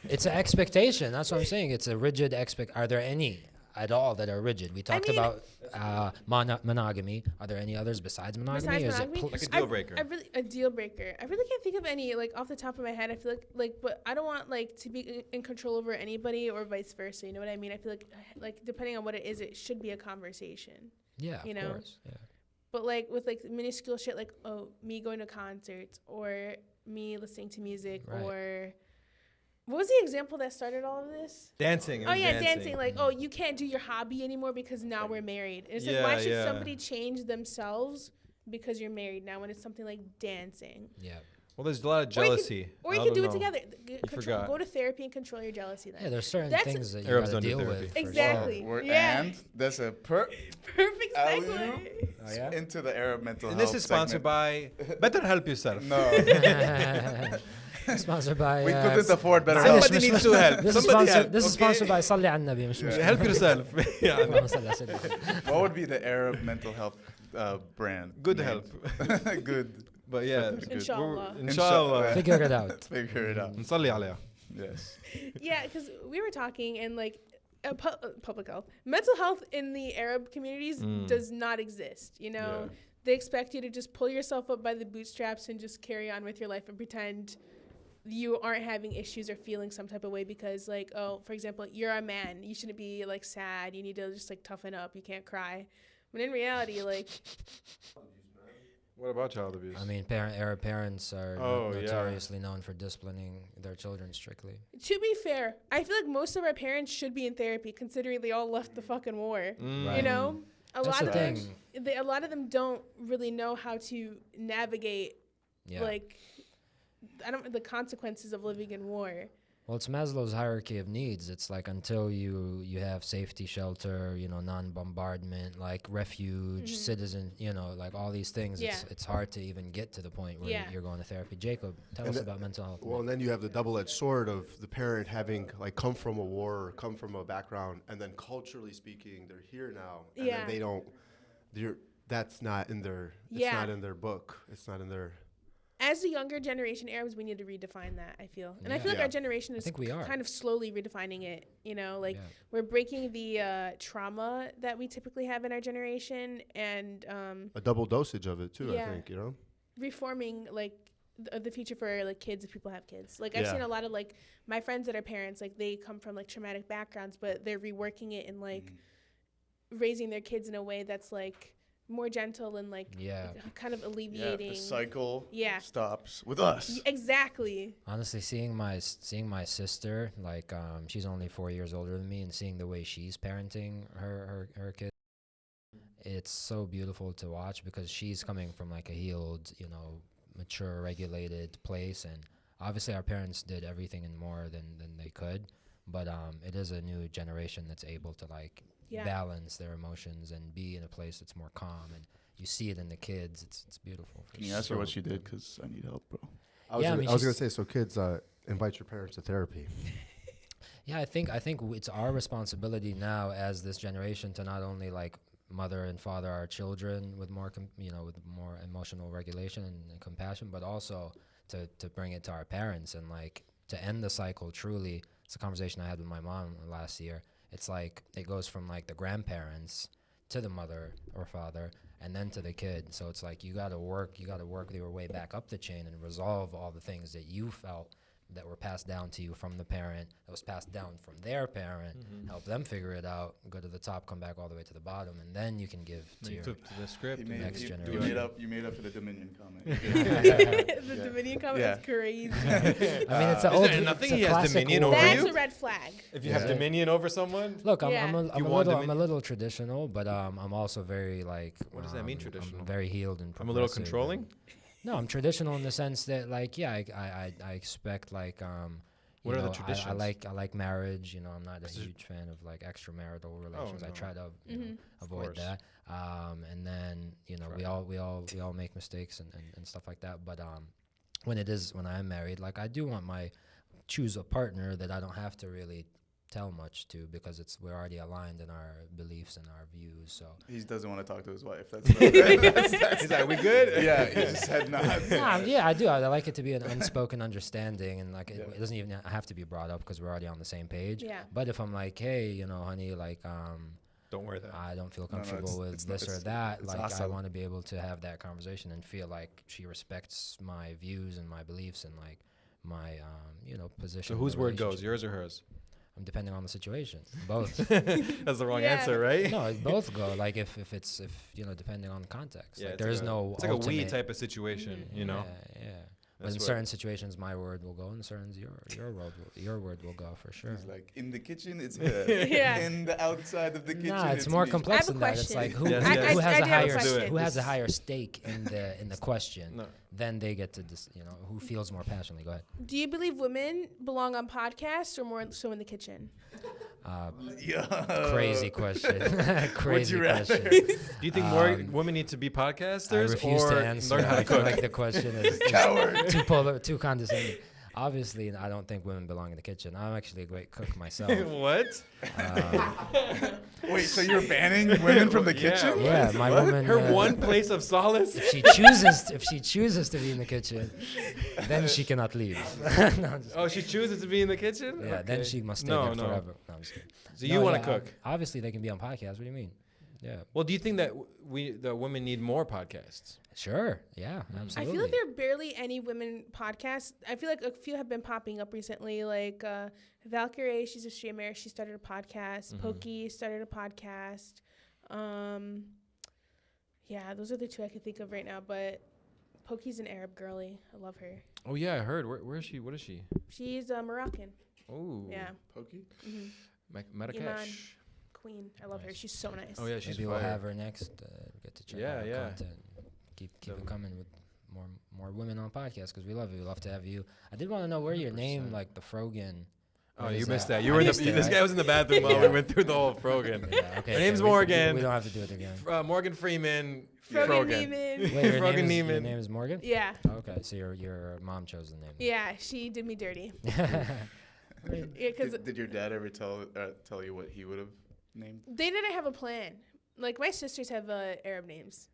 It's an expectation. That's what I'm saying. It's a rigid Are there any at all that are rigid? We talked mean- about monogamy. Are there any others besides monogamy? Besides Or is it monogamy? Like a deal breaker. a deal breaker. I really can't think of any like off the top of my head. I feel like, but I don't want like to be in control over anybody or vice versa. You know what I mean? I feel like depending on what it is, it should be a conversation. yeah, you of know? course. Yeah. But like with like minuscule shit, like me going to concerts or me listening to music Right. or. What was the example that started all of this? Dancing. Oh yeah, dancing. Like, you can't do your hobby anymore because now we're married. And it's like, Yeah, why should yeah. somebody change themselves because you're married now when it's something like dancing? Yeah. Well, there's a lot of jealousy. Or you I can do don't it know. together. forgot. Go to therapy and control your jealousy then. Yeah, there's certain That's- things that you Arabs gotta don't do deal therapy. with. for Exactly. sure. Yeah. And that's a Perfect alley-oop segue. Oh, yeah? into the Arab mental And health. this is sponsored segment. by Better Help Yourself. No, Sponsored by. we couldn't afford better معلش help. Somebody مش needs مشكلة. to help. This is Somebody sponsored. help, This is okay? sponsored by صلي على النبي مش مشكلة. Help yourself. Yeah. اللهم صل على سيدنا. What would be the Arab mental health brand? Good name? help. Good. But yeah. Inshallah. Inshallah. Figure it out. Figure it out. نصلي عليها. Yes. Yeah, because we were talking and like public health, mental health in the Arab communities does not exist. You know, they expect you to just pull yourself up by the bootstraps and just carry on with your life and pretend you aren't having issues or feeling some type of way because, like, oh, for example, you're a man, you shouldn't be like sad, you need to just like toughen up, you can't cry. But in reality, like, What about child abuse? I mean, Arab parents are notoriously known for disciplining their children strictly. To be fair, I feel like most of our parents should be in therapy, considering they all left the fucking war. Right. You know, a That's lot of them, thing. a lot of them don't really know how to navigate, like, the consequences of living in war. Well, it's Maslow's hierarchy of needs. It's like until you have safety, shelter, you know, non-bombardment, like refuge, citizen, you know, like all these things. It's hard to even get to the point where you're going to therapy. Jacob, tell us about mental health. Well, and then you have the double-edged sword of the parent having like come from a war or come from a background, and then culturally speaking, they're here now, and then they don't. That's not in their. It's not in their book. It's not in their. As the younger generation Arabs, we need to redefine that, I feel. And I feel like our generation is kind of slowly redefining it, you know, like we're breaking the trauma that we typically have in our generation and a double dosage of it too, I think, you know. Reforming like the future for like kids if people have kids. Like I've seen a lot of like my friends that are parents, like they come from like traumatic backgrounds, but they're reworking it and like raising their kids in a way that's like more gentle and like kind of alleviating. The cycle stops with us. Exactly. Honestly, seeing my sister, like she's only 4 years older than me, and seeing the way she's parenting her kids, it's so beautiful to watch because she's coming from like a healed, you know, mature, regulated place, and obviously our parents did everything and more than they could, but it is a new generation that's able to like balance their emotions and be in a place that's more calm, and you see it in the kids. It's beautiful. Can you ask her what she did? Because I need help, bro. I was gonna say, so kids, invite your parents to therapy. Yeah, I think it's our responsibility now as this generation to not only like mother and father our children with more with more emotional regulation and compassion, but also to bring it to our parents and like to end the cycle truly. It's a conversation I had with my mom last year. It's like it goes from like the grandparents to the mother or father and then to the kid. So it's like you got to work your way back up the chain and resolve all the things that you felt that were passed down to you from the parent, that was passed down from their parent, help them figure it out, go to the top, come back all the way to the bottom, and then you can give to your the script. next generation. You made up for the Dominion comment. The Dominion comment is crazy. I mean, it's an old. Nothing it's he a has classic dominion war. over That's you? a red flag. If you have dominion over someone? Look, I'm want a little traditional, but I'm also very like. What does that mean, traditional? I'm very healed and. I'm a little controlling. No, I'm traditional in the sense that like I expect like What are the traditions? I like marriage. You know, I'm not a huge fan of like extramarital relations. I try to avoid that. And then we all make mistakes and stuff like that. But when I'm married, like I do want choose a partner that I don't have to really tell much to because we're already aligned in our beliefs and our views. So he doesn't want to talk to his wife. He's like, we good? Yeah, he just said not. Yeah, I do. I like it to be an unspoken understanding, and like it doesn't even have to be brought up because we're already on the same page. Yeah. But if I'm like, hey, honey, like don't wear that. I don't feel comfortable with this or that. Like awesome. I want to be able to have that conversation and feel like she respects my views and my beliefs and like my position. So whose word goes, yours or hers? Depending on the situation, both. That's the wrong answer, right? No, both go. Like if depending on the context. Yeah, like there's no. It's like a we type of situation, Yeah. But in certain situations, my word will go, and in certain your word will go for sure. He's like, in the kitchen, it's her. In the outside of the kitchen, it's more complex than that. It's like who has a higher stake in the question. No. Then they get to who feels more passionately. Go ahead. Do you believe women belong on podcasts or more so in the kitchen? Crazy question. Crazy question. Do you think more women need to be podcasters? I refuse to answer. Learn how to I feel cook? like the question is too polar, too condescending. Obviously, I don't think women belong in the kitchen. I'm actually a great cook myself. What? Wait, so you're banning women from the kitchen? Yeah, my woman. Her one place of solace. If she chooses to be in the kitchen, then she cannot leave. She chooses to be in the kitchen. Yeah, then she must stay there forever. No, I'm just kidding. So you want to cook? Obviously, they can be on podcasts. What do you mean? Yeah. Well, do you think that the women need more podcasts? Sure. Yeah. Absolutely. I feel like there are barely any women podcasts. I feel like a few have been popping up recently. Like Valkyrie, she's a streamer. She started a podcast. Pokey started a podcast. Yeah, those are the two I can think of right now. But Pokey's an Arab girly. I love her. Oh yeah, I heard. Where is she? What is she? She's Moroccan. Oh. Yeah. Pokey? Marrakesh. Queen. I love her. She's so nice. Oh yeah, she's Maybe fire. we'll have her next. Get to check out her content. Keep it coming with more women on podcasts because we love it. We love to have you. I did want to know where your name, like the Frogan. Oh, you missed that. You were in the. This guy was in the bathroom while we went through the whole Frogan. Yeah, okay. Her name's Morgan. We don't have to do it again. Morgan Freeman. Frogan Frogan. Neiman. Wait, Frogan your name is Morgan? Yeah. Okay, so your mom chose the name. Yeah, she did me dirty. Yeah, because Did your dad ever tell you what he would have named? they didn't have a plan. Like my sisters have Arab names.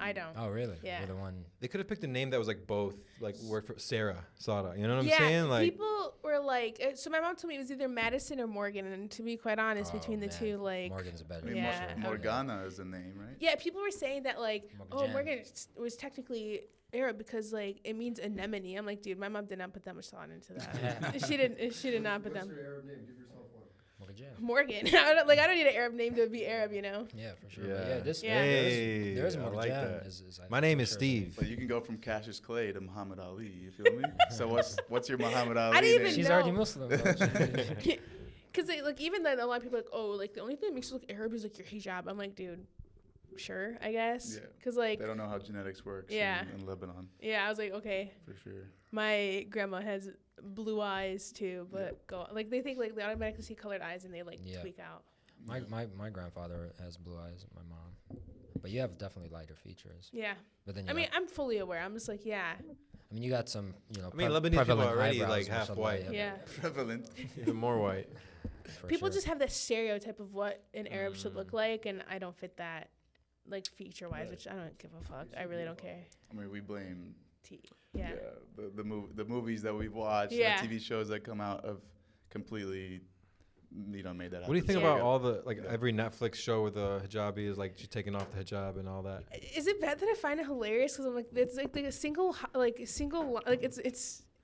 I don't. Oh, really? Yeah. You're the one. They could have picked a name that was like both, like word for Sarah, Sada. You know what I'm Yeah, saying? Like people were like, so my mom told me it was either Madison or Morgan, and to be quite honest, Oh, between the man. two, like, Morgan's a better I mean, name. Yeah. Morgana is the name, right? yeah, people were saying that like, Morgan. Morgan was technically Arab because like it means anemone. I'm like, dude, my mom did not put that much thought into that. She did not put them. What's your Arab name? Give yourself one. Morgan. I don't need an Arab name to be Arab, you know. Yeah, for sure. Yeah. But yeah, this Yeah. Hey, there's I Morgan. like that. I My think name for is sure Steve. But you can go from Cassius Clay to Muhammad Ali. You feel me? So what's your Muhammad Ali didn't even name? She's No. already Muslim. Because like even then, a lot of people are like, oh, like the only thing that makes you look Arab is like your hijab. I'm like, dude, sure, I guess. Yeah. Because like, They don't know how genetics works Yeah. in Lebanon, yeah, I was like, okay. for sure. My grandma has blue eyes too, but go like they think like they automatically see colored eyes and they like Yeah. tweak out. My grandfather has blue eyes. My mom, but you have definitely lighter features. Yeah, But then I mean, I'm fully aware. I'm just like, yeah, I mean, you got some, I mean, Lebanese people prevalent are already, eyebrows, like, half mashallah, white. yeah. Prevalent. Even more white. for People sure. just have this stereotype of what an Arab should look like, and I don't fit that, like feature wise, which I don't give a fuck. I really don't care. I mean, we blame Yeah. the movies that we've watched, Yeah. the TV shows that come out of completely, made that. What do you think Yeah. about all the every Netflix show with the hijabi is like she's taking off the hijab and all that? Is it bad that I find it hilarious? Because I'm like, it's like a single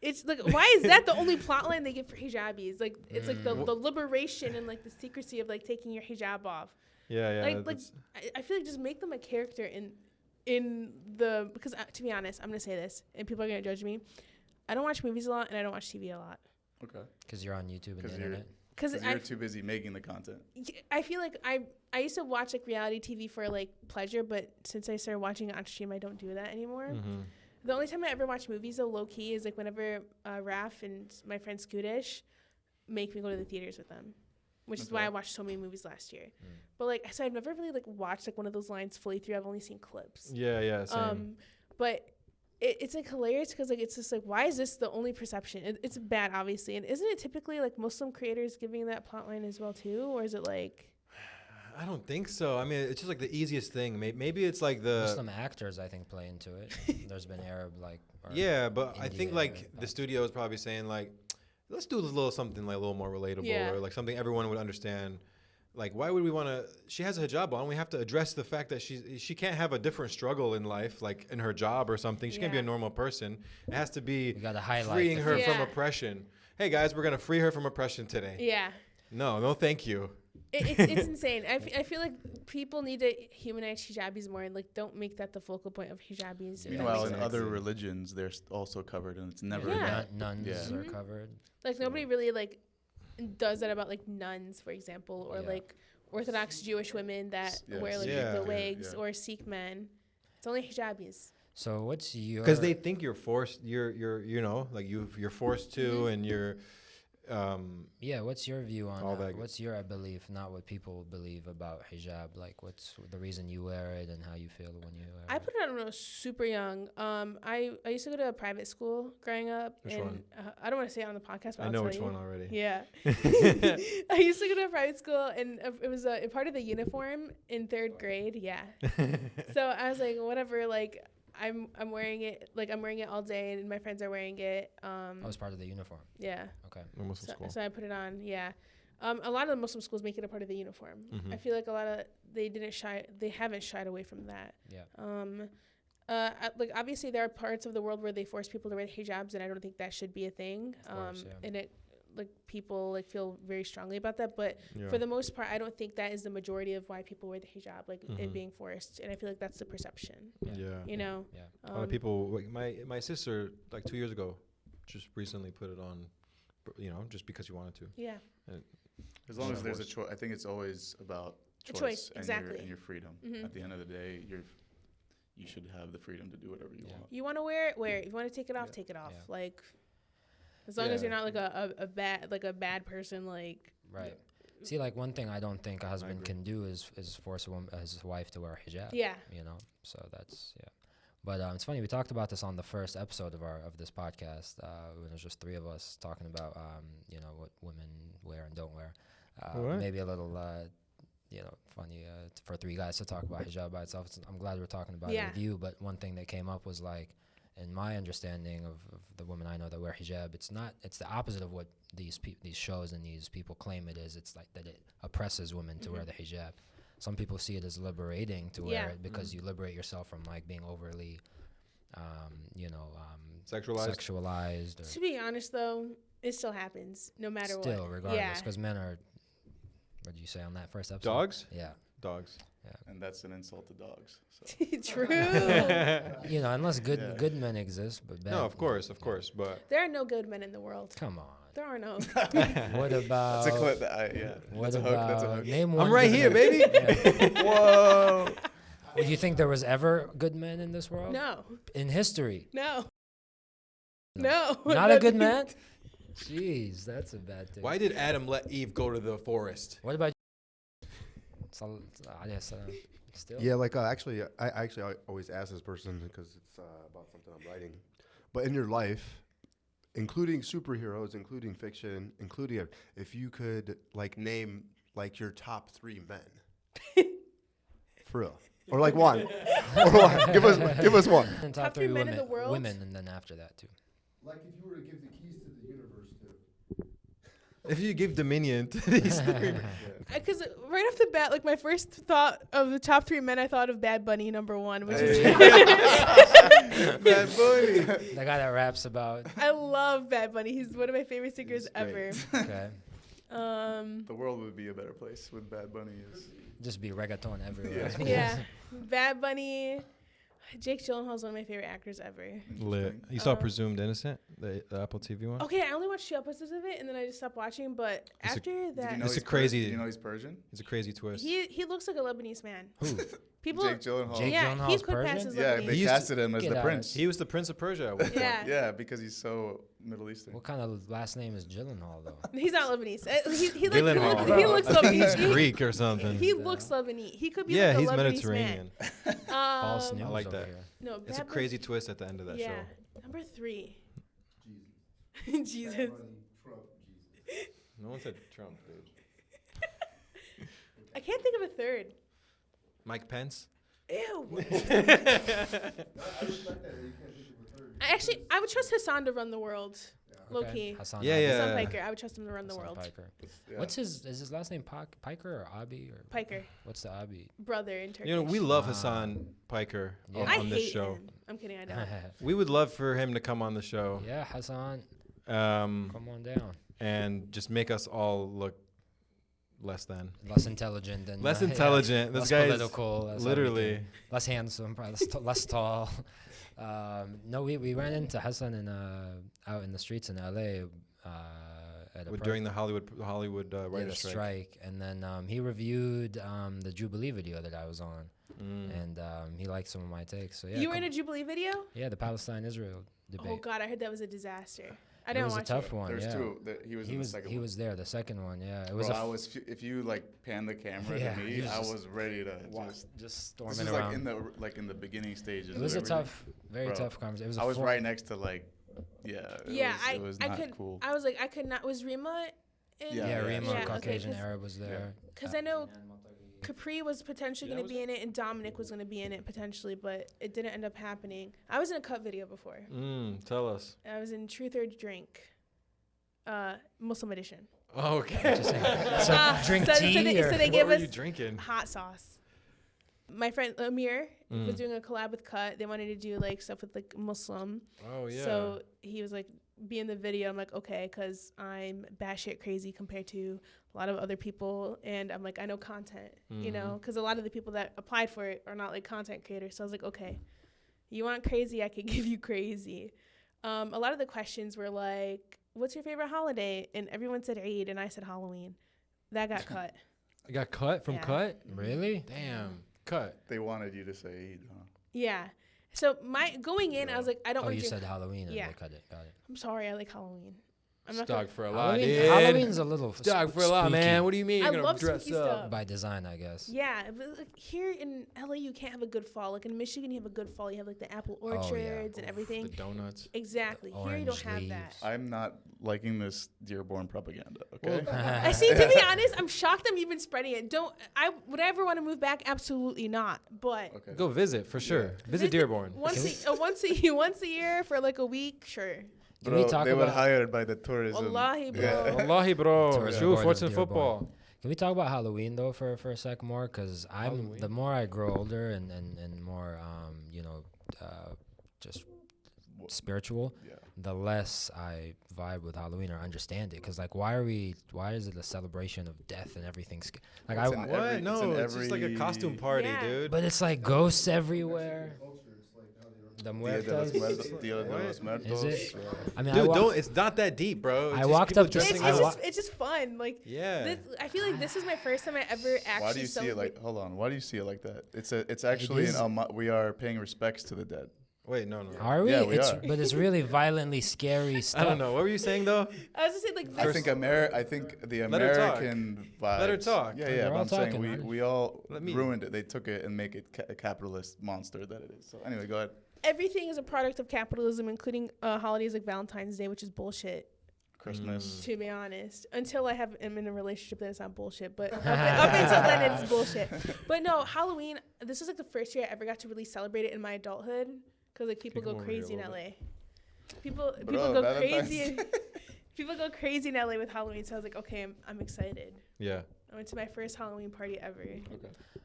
it's like, why is that the only plot line they give for hijabis? Like, it's like the liberation and like the secrecy of like taking your hijab off. Yeah, Like I feel like just make them a character in the, because to be honest, I'm gonna say this and people are gonna judge me. I don't watch movies a lot and I don't watch TV a lot. Okay. Because you're on YouTube and the internet. Because You're too busy making the content. I feel like I used to watch like reality TV for like pleasure, but since I started watching it on stream, I don't do that anymore. The only time I ever watch movies, though, low key, is like whenever Raf and my friend Scootish make me go to the theaters with them, which is why I watched so many movies last year. But like, so I've never really like watched like one of those lines fully through. I've only seen clips. Yeah, same. But it's like hilarious because like it's just like, why is this the only perception? It's bad, obviously, and isn't it typically like Muslim creators giving that plotline as well too, or is it like? I don't think so. I mean, it's just like the easiest thing. Maybe it's like the Muslim actors, I think, play into it. There's been Arab like. Yeah, but I think India, like the studio is probably saying like, let's do this little something like a little more relatable or like something everyone would understand. Like, why would we want to? She has a hijab on. We have to address the fact that she can't have a different struggle in life, like in her job or something. She can't be a normal person. It has to be freeing her from oppression. Hey guys, we're gonna free her from oppression today. Yeah. No, thank you. It's insane. I feel like people need to humanize hijabis more and like don't make that the focal point of hijabis. Meanwhile, in other religions, they're also covered, and it's never. Nuns are covered. Like nobody really like does that about like nuns, for example, or like Orthodox Jewish women that wear like the wigs or Sikh men. It's only hijabis. So what's your? Because they think you're forced. You're you're forced to, and you're. What's your view on all that? What's your belief, not what people believe about hijab? Like, what's the reason you wear it and how you feel when you wear it? I put it on when I was super young. I used to go to a private school growing up. Which and one? I don't want to say it on the podcast, but I know which one already. Yeah. I used to go to a private school, and it was a part of the uniform in 3rd grade. Yeah. So I was like, whatever, like, I'm wearing it, like I'm wearing it all day, and my friends are wearing it. I was part of the uniform. Yeah. Okay. So I put it on. Yeah. A lot of the Muslim schools make it a part of the uniform. I feel like they haven't shied away from that. Yeah. Like obviously there are parts of the world where they force people to wear hijabs, and I don't think that should be a thing. Of course, yeah. And it, like, people like feel very strongly about that, but for the most part, I don't think that is the majority of why people wear the hijab, like it being forced. And I feel like that's the perception. You know. A lot of people. Like my sister, like 2 years ago, just recently put it on, you know, just because you wanted to. Yeah. As long as there's a choice, I think it's always about choice and, exactly. your freedom. At the end of the day, you should have the freedom to do whatever you want. You want to wear it, wear it. If you want to take it off, take it off. Yeah. Like, as long as you're not like a bad person, like. Right. See, like one thing I don't think a husband can do is force his wife to wear a hijab. Yeah. You know, so that's But it's funny, we talked about this on the first episode of this podcast when it was just three of us talking about you know, what women wear and don't wear. Maybe a little funny for three guys to talk about hijab by itself. I'm glad we're talking about it with you. But one thing that came up was, like, in my understanding of the women I know that wear hijab, it's the opposite of what these shows and these people claim it is. It's like that it oppresses women to wear the hijab. Some people see it as liberating to wear it because you liberate yourself from, like, being overly, sexualized. To be honest, though, it still happens no matter what. Still, regardless, because men are. What did you say on that first episode? Dogs? Yeah. Dogs. Yeah. And that's an insult to dogs. So. True. You know, unless good men exist, but bad. No, of course, but there are no good men in the world. Come on. There are no. What about? That's a clip. That's a hook. That's a hook. Name one. I'm right here, baby. Whoa. Do you think there was ever good men in this world? No. In history? No. No. Not a good man? Jeez, that's a bad thing. Why did Adam let Eve go to the forest? What about still? Yeah, like I always ask this person because it's about something I'm writing. But in your life, including superheroes, including fiction, including if you could, like, name, like, your top 3 men, for real, or like one, or one. Give us one. And top 3 men in the world? Women, and then after that too. Like if you were to give the keys to the universe to. If you give dominion to these three. Because right off the bat, like, my first thought of the top 3 men, I thought of Bad Bunny #1, which is Bad Bunny. The guy that raps about. I love Bad Bunny. He's one of my favorite singers ever. Okay. The world would be a better place with Bad Bunny. Just be reggaeton everywhere. Yeah. Bad Bunny. Jake Gyllenhaal's one of my favorite actors ever. Lit. You saw Presumed Innocent, the Apple TV one? Okay, I only watched 2 episodes of it, and then I just stopped watching. But after that, it's a crazy. Do you know he's Persian? It's a crazy twist. He looks like a Lebanese man. Who? People. Jake Gyllenhaal. Jake Gyllenhaal's he could Persian? pass as Yeah, Lebanese. they casted him as Get the out. prince. He was the Prince of Persia at one point. Yeah. Yeah, because he's so Middle Eastern. What kind of last name is Gyllenhaal though? He's not Lebanese. He Gyllenhaal. looks I think he's Lebanese. Greek or something. He looks Lebanese. He could be Yeah, like a he's Lebanese Mediterranean. man. False news I like over that. here. No, It's a Bad crazy twist at the end of that Bunny- show. Number 3. Jesus. No one said Trump, dude. I can't think of a third. Mike Pence? Ew. I would trust Hasan to run the world. Low key. Hasan Yeah, Abi. yeah. Hasan Piker. I would trust him to run the Hasan world. Piker. Yeah. Is his last name Piker or Abi or Piker. what's the Abi? Brother in Turkish. You know, we love Hasan Piker Yeah. I on this hate show. him. I'm kidding. I don't. We would love for him to come on the show. Yeah, Hasan, Come come on down. and just make us all look less than. Less intelligent and Less intelligent. Less This guy's political. Less literally. everything. Less handsome. Probably less tall. No, we ran into Hasan out in the streets in LA. At a During the Hollywood writer's strike, and then he reviewed the Jubilee video that I was on, and he liked some of my takes. So yeah, You were in a Jubilee video? yeah, the Palestine-Israel debate. Oh God, I heard that was a disaster. I It didn't was a watch tough it. one. There's Yeah, 2. He was in the second he one. was there. The second one, yeah, it Bro, was. if you like pan the camera Yeah, to he me, was I just was ready to just This storming was around. like in the beginning stages. It was of a tough, very Bro, tough conversation. It was. I was right next to it was I not could. cool. I was like, I could not. Was Rima? Yeah, Rima, Yeah, okay, Caucasian 'cause- Arab, was there. Because I know Capri was potentially going to be in it, and Dominic was going to be in it potentially, but it didn't end up happening. I was in a cut video before. Tell us. I was in Truth or Drink, Muslim edition. Okay. Just saying. So drink tea or so they What give were us you drinking? hot sauce. My friend Amir Mm. was doing a collab with Cut. They wanted to do like stuff with like Muslim. Oh yeah. So he was like, be in the video. I'm like, okay, because I'm batshit crazy compared to a lot of other people. And I'm like, I know content, you know, because a lot of the people that applied for it are not like content creators. So I was like, okay, you want crazy? I could give you crazy. A lot of the questions were like, what's your favorite holiday? And everyone said Eid, and I said Halloween. That got cut. I got cut from Yeah. cut. Really? Damn. Cut. They wanted you to say Eid, huh? Yeah. So my going in, I was like, I don't Oh, want you to drink. said Halloween and Yeah. they cut it. Got it. I'm sorry, I like Halloween. I'm not Dog gonna, for a lot. Halloween's a little Dog for a lot, man. What do you mean? I You're gonna love dress spooky up? stuff. by design, I guess. Yeah, but like here in LA, you can't have a good fall. Like in Michigan, you have a good fall. You have like the apple Oh, yeah. orchards and The everything. donuts. Exactly. The Here you don't orange have that. leaves. I'm not liking this Dearborn propaganda, okay? I see. To be honest, I'm shocked I'm even spreading it. Would I ever want to move back? Absolutely not. But Okay. Go visit for sure. Visit Dearborn. once a year for like a week, sure. Can we talk they were about hired by the tourism. Wallahi, bro. Yeah. Wallahi, bro. Tourism True. board of Fortune Dearborn. football. Can we talk about Halloween though for a sec more? Because Halloween? the more I grow older and more just spiritual, Yeah. the less I vibe with Halloween or understand it. Because like, why is it a celebration of death and everything? Like It's I, in What? every- No, it's in it's just like a every- costume party, Yeah. dude. but it's like ghosts everywhere. The Dia de los Muertos. Muertos. Dia de los Muertos. Is it? Yeah. I mean, Dude, don't. It's not that deep, bro. It's I just walked people up to- It's, dressing I up. it's just fun. Like Yeah. I feel like this is my first time I ever actually. Why do you see it celebrate- like? Hold on. Why do you see it like that? It's actually is- we are paying respects to the dead. Wait, no. Are we? Yeah, we are. But it's really violently scary stuff. I don't know. What were you saying though? I was just saying like I this- think the Let her talk. American vibes. Let her talk. Yeah, We're yeah. But all I'm saying talking, man. we all Let me- ruined it. They took it and make it a capitalist monster that it is. So anyway, go ahead. everything is a product of capitalism, including holidays like Valentine's Day, which is bullshit. Christmas. To be honest, until am in a relationship, then it's not bullshit. But up until then, it's bullshit. But no, Halloween. This is like the first year I ever got to really celebrate it in my adulthood, because like people Come go over here crazy a in little LA. People Bro, go Valentine's crazy. People go crazy in LA with Halloween. So I was like, okay, I'm excited. Yeah. I went to my first Halloween party ever.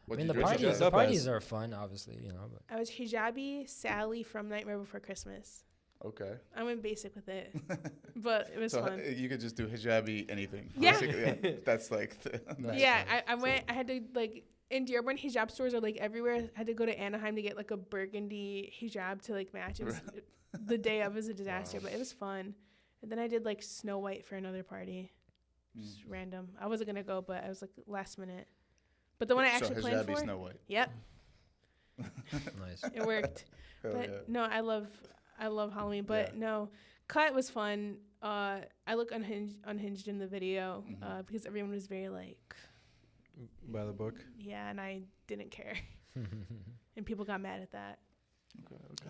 What I mean, did the you dress parties, as? the up parties as? are fun, obviously, you know. But I was Hijabi Sally from Nightmare Before Christmas. Okay. I went basic with it, but it was So fun. you could just do hijabi anything. Yeah. Basically, yeah. That's like. Yeah, I went. I had to like in Dearborn, hijab stores are like everywhere. I had to go to Anaheim to get like a burgundy hijab to like match. It was the day of was a disaster, but it was fun. And then I did like Snow White for another party, just random. I wasn't gonna go, but I was like last minute. But the one I actually planned hijabi for, Snow White. yep, nice. it worked. Hell But yeah. no, I love Halloween. But Yeah. no, Cut was fun. I look unhinged in the video because everyone was very like, By the book. yeah, and I didn't care, and people got mad at that.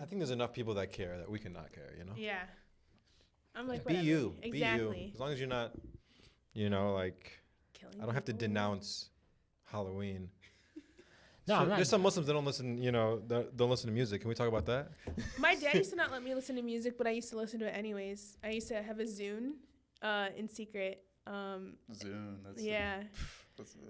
I think there's enough people that care that we can not care. You know. Yeah, I'm like, Be whatever. you. Exactly. Be you. As long as you're not, like, Killing I don't have to people. denounce Halloween. No, I'm not. There's some Muslims that don't listen. Don't listen to music. Can we talk about that? My dad used to not let me listen to music, but I used to listen to it anyways. I used to have a Zune, in secret. Zune. That's Yeah,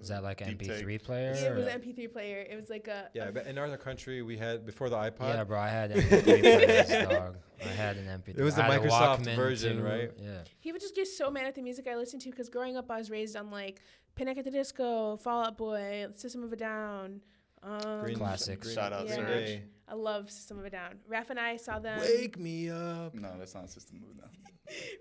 Is that like an deep MP3 take. player? it was or- an MP3 player. It was like a Yeah, but in our country, we had before the iPod. Yeah, bro, I had MP3 players, dog. I had an MP3. It was the I had a Microsoft Walkman, version, too. right? Yeah. He would just get so mad at the music I listened to because growing up I was raised on like Panic at the Disco, Fall Out Boy, System of a Down. Classics. Shout out Yeah. Serj. I love System of a Down. Raph and I saw them. Wake me up. No, that's not a system move now.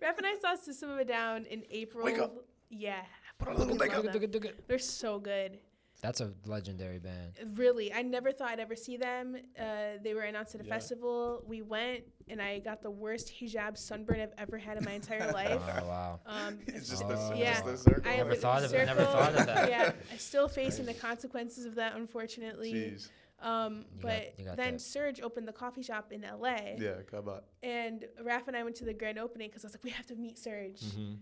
Raph and I saw System of a Down in April. Wake up. Yeah. Put a little Love makeup. them. They're so good. That's a legendary band. Really, I never thought I'd ever see them. They were announced at a Yeah. festival. We went, and I got the worst hijab sunburn I've ever had in my entire life. Oh, wow. It's just Oh. the, Yeah. just the circle. I Never was- thought of it, never circle- thought of that. Yeah, I'm still facing the consequences of that, unfortunately. Jeez. But you got then that. Serj opened the coffee shop in LA, Yeah, come on. and Raph and I went to the grand opening because I was like, we have to meet Serj. Mm-hmm.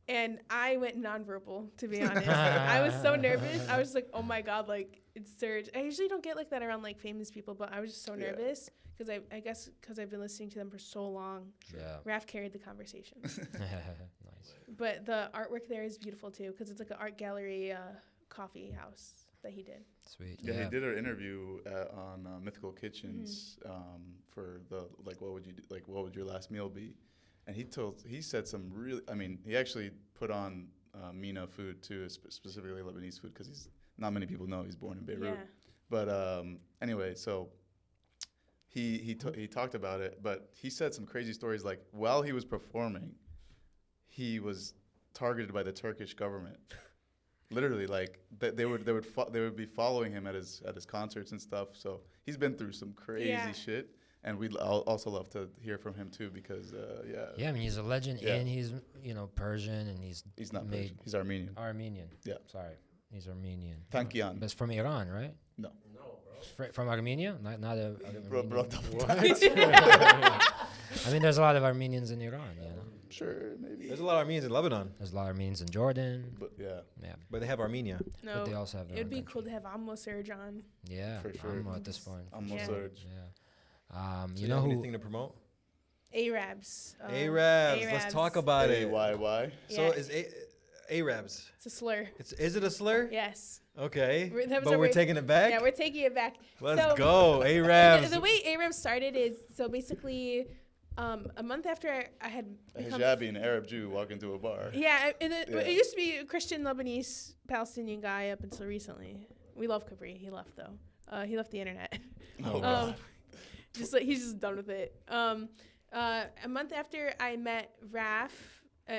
And I went nonverbal, to be honest. I was so nervous. I was like, oh my God, like, it's Serj. I usually don't get like that around like famous people, but I was just so nervous because I guess because I've been listening to them for so long. Yeah. Raf carried the conversation. Nice. But the artwork there is beautiful too because it's like an art gallery coffee house that he did. Sweet. Yeah, he did an interview on Mythical Kitchens for the what would you do, what would your last meal be? And he said some really, I mean, he actually put on MENA food too, specifically Lebanese food, because not many people know he's born in Beirut. Yeah. But anyway, so he talked about it, but he said some crazy stories. Like while he was performing, he was targeted by the Turkish government. Literally, like they would be following him at his concerts and stuff. So he's been through some crazy shit. And we'd also love to hear from him too, because Yeah, I mean he's a legend, and he's Persian, and he's not Persian. He's Armenian. Armenian. Yeah. Sorry, he's Armenian. Tankian. But it's from Iran, right? No. From Armenia? Not a Bro, What? I mean, there's a lot of Armenians in Iran, you know. Sure, maybe. There's a lot of Armenians in Lebanon. There's a lot of Armenians in Jordan. But yeah. But they have Armenia. No, But they also have their it would own be country. cool to have Serj on. Yeah, For sure. I'm at this point. Serj. Yeah. So You know who? anything to promote? Arabs. Arabs. Let's talk about it. AYY. So Yeah. is Arabs? It's a slur. Is it a slur? Yes. Okay. But we're taking it back? Yeah, we're taking it back. Let's go. Arabs. The way Arabs started is, so basically, a month after I had A become Hijabi, an Arab Jew, walk into a bar. Yeah, it used to be a Christian Lebanese Palestinian guy up until recently. We love Capri. He left though. He left the internet. Oh, God. Just like he's just done with it. A month after I met Raf,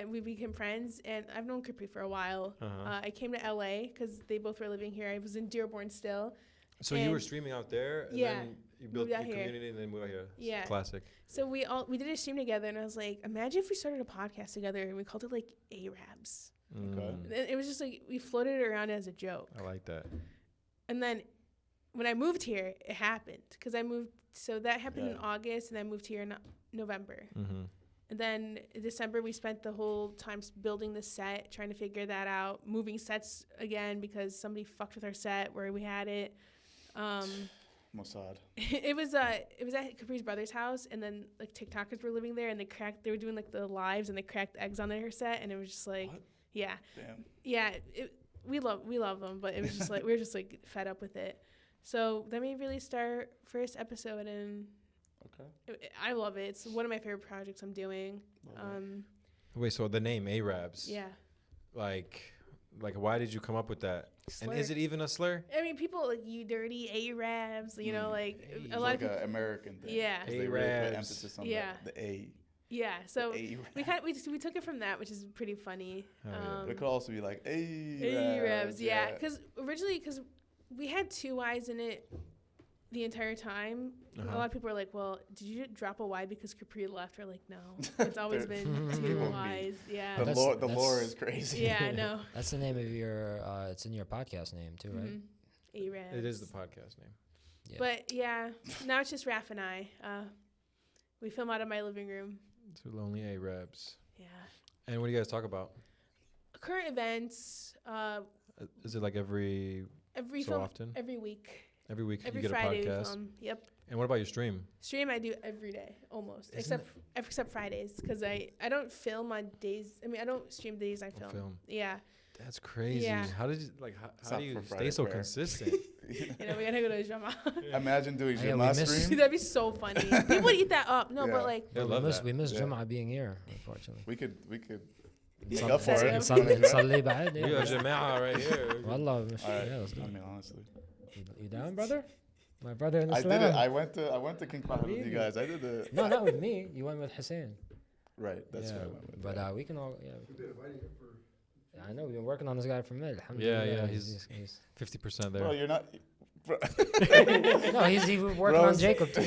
we became friends, and I've known Capri for a while. I came to LA because they both were living here. I was in Dearborn still. So you were streaming out there, and then you built your community, and then moved out here. Yeah. Classic. So we did a stream together, and I was like, imagine if we started a podcast together and we called it like Arabs. Okay. And it was just like we floated it around as a joke. I like that. And then when I moved here, it happened because I moved. So that happened in August, and I moved here in November. Mm-hmm. And then in December, we spent the whole time building the set, trying to figure that out, moving sets again because somebody fucked with our set where we had it. Mossad. It was at Capri's brother's house, and then like TikTokers were living there, and they were doing like the lives, and they cracked eggs on their set, and it was just like, What? yeah, Damn. yeah. We love them, but it was just like we were just like fed up with it. So then we released our first episode, and I love it. It's one of my favorite projects I'm doing. Wait, so the name Arabs? Yeah. Like why did you come up with that? Slur. And is it even a slur? I mean, people like you dirty Arabs, you know, like a lot of people. An American thing. Yeah. 'Cause they really put Arabs. emphasis on Yeah. the A. Yeah, so The we took it from that, which is pretty funny. But it could also be like Arabs, yeah. Because originally, we had two Y's in it the entire time. A lot of people were like, well, did you drop a Y because Capri left? We're like, no. It's always been two Y's. Yeah. The lore is crazy. Yeah, I know. That's the name of your. It's in your podcast name too, right? Arabs. It is the podcast name. Yeah. But yeah, now it's just Raf and I. We film out of my living room. Two lonely Arabs. Yeah. And what do you guys talk about? Current events. Is it like every so film, often? every week. Every week Every you get Friday a we podcast. film. Yep. And what about your stream? Stream I do every day almost, Isn't except Fridays because I don't film on days. I mean I don't stream days I film. Yeah. That's crazy. Yeah. How did you how do you stay so consistent? You know we gotta go to Jama. Imagine doing Yeah, Jama we miss- stream. That'd be so funny. People would eat that up. No, Yeah. but like They love that. We miss Yeah. Jum'a being here, unfortunately. We could make up for it. نصلي بعد. We have Jama'a right here. والله مش. All right. Yeah, let's do I it. mean, honestly, You down, brother? My brother in I Islam. did it. I went to King Fahd with you guys. I did the No, not with me. You went with Hussein. right. That's yeah, what I went with. but we can all. Yeah, I know we've been working on this guy for a minute. Yeah, Alhamdulillah, he's 50% Bro, there. you're not. Bro. no, he's working on Rose. Jacob too.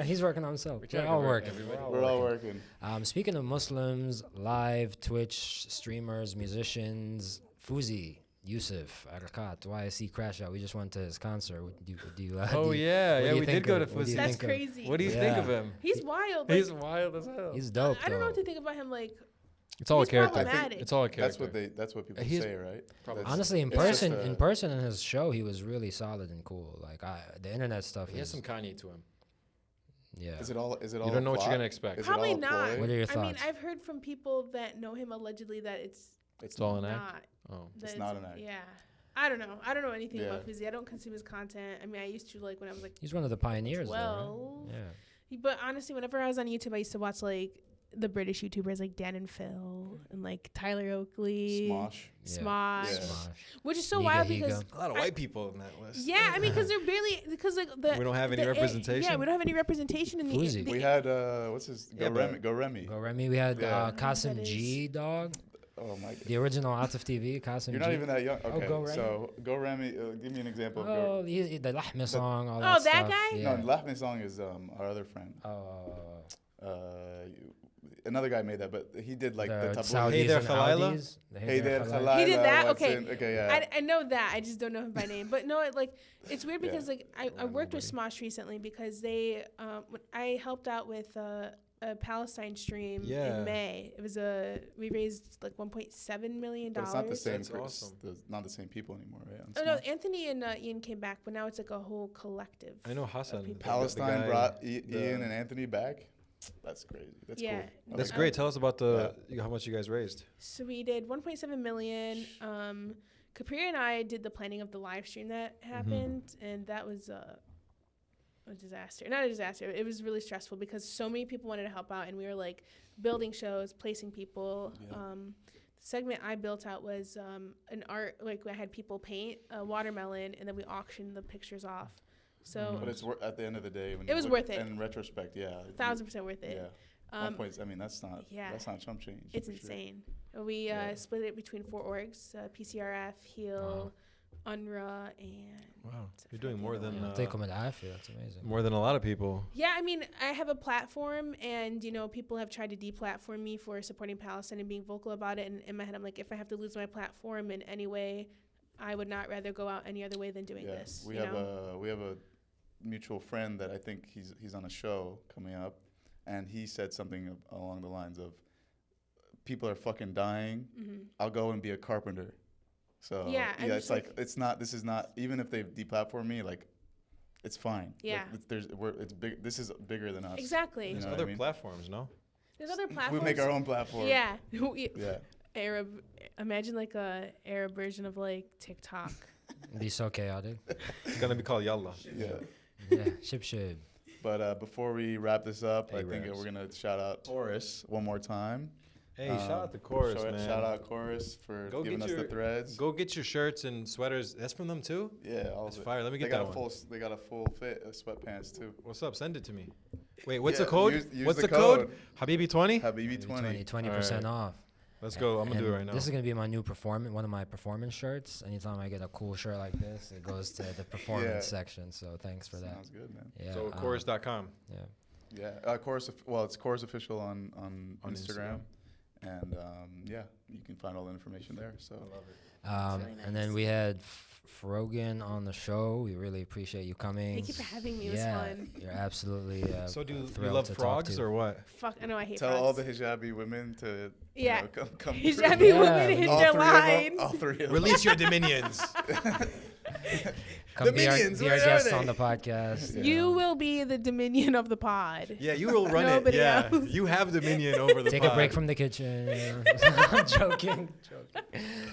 He's working on himself. We're all working. We're all working. Speaking of Muslims, live Twitch streamers, musicians, Fuzi, Yusuf, Arakat, YSC Crash Out. We just went to his concert. We did go to Fuzi. that's crazy. What do you think of him? He's wild. He's wild as hell. He's dope. I don't know though. what to think about him. Like It's all a He's character. problematic. It's all a character. That's what people He's say, right? probably- That's- Honestly, in it's just person, a- in his show, he was really solid and cool. Like the internet stuff. He has is, some Kanye to him. yeah. Is it all? You don't know what you're gonna expect. Is it Probably all a not. ploy? What are your I mean, thoughts? I've heard from people that know him allegedly that It's all an act. not. Oh. that It's not an act. Yeah. I don't know. I don't know anything Yeah. about Fizzy. I don't consume his content. I mean, I used to like when I was like He's one of the pioneers. 12. Though, right? Yeah. But honestly, whenever I was on YouTube, I used to watch like the British YouTubers like Dan and Phil and like Tyler Oakley, Smosh. Smosh, Yeah. Smosh. which is so Higa, wild Higa. because A lot of white people in that list. yeah, I mean, because they're barely like We don't have any representation. Yeah, we don't have any representation in Fuzi. the We had what's his? Yeah, but- Go Remy. Go Remy. We had Yeah. Qasim That is- G, dog. Oh my god. The original Out of TV, Qasim You're G. not even that young. Okay, Go Remy. so Go Remy. Give me an example of Go. Oh, the Lahme song, all Oh, that that stuff. guy? Yeah. No, Lahme song is our other friend. Another guy made that, but he did like the taboo. Saudis Hey There, and Khalayla? Aldis. The Hey There, Khalayla. He did that? what's Okay. Okay, yeah. I know that. I just don't know him by name. But no, it's weird Yeah. because I worked with Smosh recently because they when I helped out with a Palestine stream Yeah. in May. It was we raised like $1.7 million. But it's not the same. That's awesome. Not the same people anymore, right? on Oh no, Smosh. Anthony and Ian came back, but now it's like a whole collective. I know Hasan. people. Palestine guy- brought the- Ian and Anthony back. That's crazy. That's Yeah. cool. That's Okay. great. Tell us about how much you guys raised. So we did 1.7 million. Kapri and I did the planning of the live stream that happened, and that was a disaster. Not a disaster. It was really stressful because so many people wanted to help out, and we were like building shows, placing people. Yeah. The segment I built out was an art, like I had people paint a watermelon, and then we auctioned the pictures off. So But it's at the end of the day. When It you was look- worth it. In retrospect, yeah. 1,000% worth it. Yeah. Um, I mean, that's not. yeah. That's not chump change. It's for sure. insane. We Yeah. split it between 4 orgs: PCRF, HEAL, UNRWA, and Wow, you're doing more than Take them at Afia. That's amazing. more than a lot of people. yeah. I mean, I have a platform, and people have tried to deplatform me for supporting Palestine and being vocal about it. And in my head, I'm like, if I have to lose my platform in any way, I would not rather go out any other way than doing this. We have a mutual friend that I think he's on a show coming up, and he said something along the lines of, "People are fucking dying. I'll go and be a carpenter." So Yeah, I'm it's just like it's not. This is not. Even if they deplatform me, like, it's fine. Yeah. Like, it's big. This is bigger than us. Exactly. You There's know what other I mean? platforms, no? There's other We platforms. make our own platform. Yeah. Yeah. Arab. Imagine like a Arab version of like TikTok. It'd be so chaotic. It's gonna be called Yalla. Yeah. Yeah, shib. But before we wrap this up, I think Arabs. we're gonna shout out Taurus one more time. Hey, shout out to Chorus, man. Shout out Chorus for Go giving get us the your- threads. Go get your shirts and sweaters. That's from them too. Yeah, all That's of it. fire. Let me They get got that a one. full. They got a full fit of sweatpants too. What's up? Send it to me. Wait, what's Yeah, the code? use What's the the code? code. Habibi 20. Habibi 20. 20% off. Let's go. I'm gonna do it right now. This is gonna be my new one of my performance shirts. Anytime I get a cool shirt like this, it goes to the performance Yeah. section. So thanks for that. Sounds good, man. Yeah. So chorus.com. Yeah. Yeah, Chorus. Well, it's Chorus official on Instagram, Instagram. and yeah, you can find all the information there. So really And then nice. we had Frogan on the show. We really appreciate you coming. Thank you for having me. It was Yeah, fun. you're absolutely. So do you thrilled love to talk frogs to. or what? Fuck. I know I hate tell frogs. all the hijabi women to Yeah. come Hijabi through. women hit all their three of 'em, line. all three of them. Release your dominions. Come be our, Dominions, be our where are guest they? on the podcast. Yeah. You will be the dominion of the pod. Yeah, you will run it. Nobody Yeah, else. you have dominion over the Take pod. a break from the kitchen. I'm joking.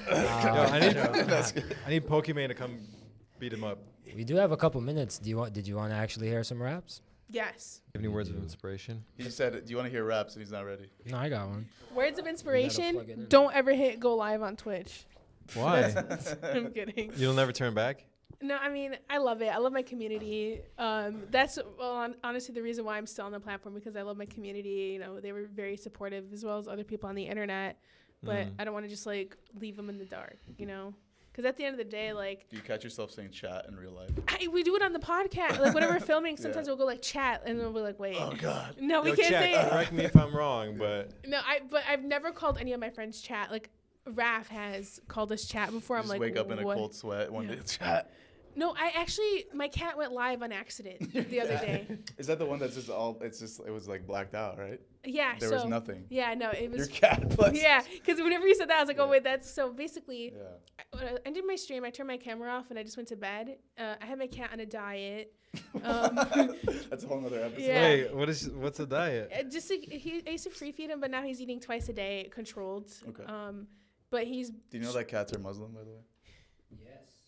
Yo, I need Pokemon to come beat him up. We do have a couple minutes. Did you want to actually hear some raps? Yes. Have any words of inspiration? He said, "Do you want to hear raps?" And he's not ready. No, I got one. Words of plug it inspiration. in. Don't ever hit go live on Twitch. Why? I'm kidding. You'll never turn back? No, I mean, I love it. I love my community. That's honestly the reason why I'm still on the platform, because I love my community. You know, they were very supportive, as well as other people on the internet. But I don't want to just like leave them in the dark, you know? Because at the end of the day, like, Do you catch yourself saying chat in real life? we do it on the podcast. Like whenever we're filming, sometimes we'll go like chat, and then we'll be like, wait, Oh God. no, we Yo, can't check. say it. Correct me if I'm wrong, but No, but I've never called any of my friends chat. Like Raf has called us chat before. I'm Just like, wake up in a what? cold sweat one day. Chat. No, my cat went live on accident the other day. Is that the one that's just it was like blacked out, right? Yeah. There was nothing. Yeah, no, it was. Your cat plus. Yeah, because whenever you said that, I was like, oh, wait, that's. So basically, Yeah. when I ended my stream, I turned my camera off and I just went to bed. I had my cat on a diet. That's a whole nother episode. Yeah. Wait, what's the diet? Just like, I used to free feed him, but now he's eating twice a day, controlled. Okay. But he's. Do you know that cats are Muslim, by the way?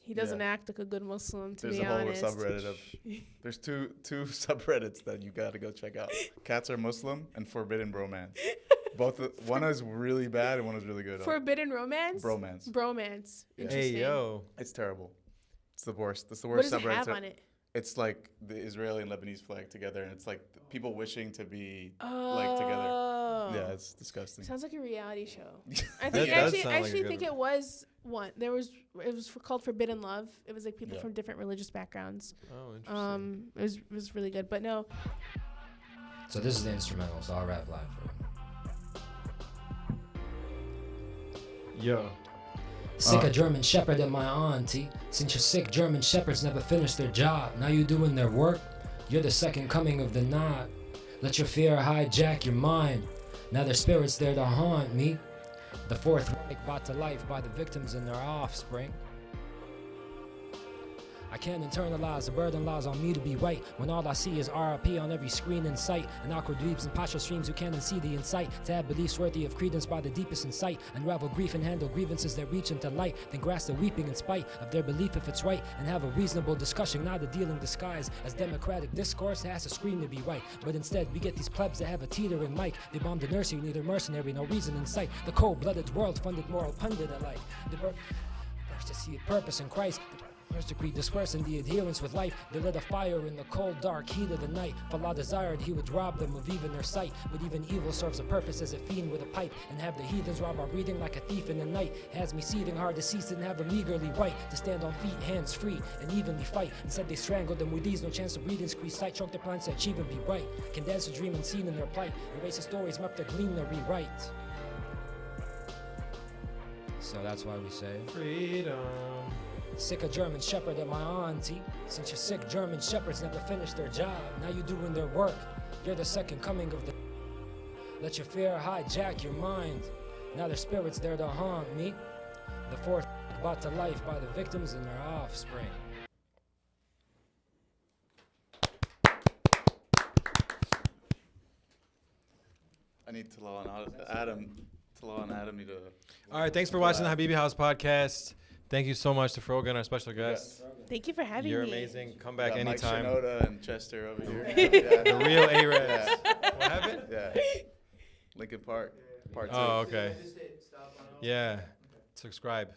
He doesn't act like a good Muslim, to There's be a whole honest. subreddit of. There's two subreddits that you gotta go check out. Cats are Muslim and Forbidden Bromance. One is really bad and one is really good. Forbidden romance. Bromance. Yeah. Hey yo, It's terrible. It's the worst. It's the What worst does it subreddit. have on it? It's like the Israeli and Lebanese flag together, and it's like people wishing to be like together. Yeah, it's disgusting. Sounds like a reality show. I That think does actually, sound like a good think one. it was one. It was called Forbidden Love. It was like people Yeah. from different religious backgrounds. oh interesting. It was really good, but no. So this is the instrumental, so I'll rap live for you. Yo, Sick of German Shepherd and my auntie. Since your sick German Shepherds never finished their job, now you doing their work. You're the second coming of the night. Let your fear hijack your mind. Now their spirits there to haunt me. The Fourth Reich brought to life by the victims and their offspring. I can't internalize the burden lies on me to be right when all I see is RIP on every screen in sight, and awkward dweebs and pasha streams who can't see the insight to have beliefs worthy of credence by the deepest insight, unravel grief and handle grievances that reach into light, then grasp the weeping in spite of their belief if it's right, and have a reasonable discussion, not a dealing disguise as democratic discourse has to scream to be right, but instead we get these plebs that have a teetering mic. They bombed the nursery, neither mercenary, no reason in sight. The cold-blooded world funded moral pundit alike. The birth to see a purpose in Christ. First degree dispersing the adherence with life. They lit a fire in the cold dark heat of the night. For Allah desired he would rob them of even their sight. But even evil serves a purpose as a fiend with a pipe, and have the heathens rob our breathing like a thief in the night. Has me seething hard to cease and have them eagerly right to stand on feet, hands free, and evenly fight. Instead they strangled them with these, no chance of breathing, squeeze sight, choke their plans to achieve and be right. Condense a dream unseen in their plight. Erase the stories, map their gleam, their rewrite. So that's why we say freedom. sick of German Shepherd and my auntie. Since your sick German Shepherds never finished their job, now you doing their work. You're the second coming of the. Let your fear hijack your mind. Now their spirits there to haunt me. The fourth brought to life by the victims and their offspring. I need to allow Adam need to. All right, thanks for watching the Habibi House podcast. Thank you so much to Frogan, our special guest. Thank you for having You're me. amazing. Come back Got Mike anytime. Shinoda and Chester over here. The real A-Reds. Yeah. What happened? Yeah. Lincoln Park, part 2. Oh, okay. Yeah. Subscribe.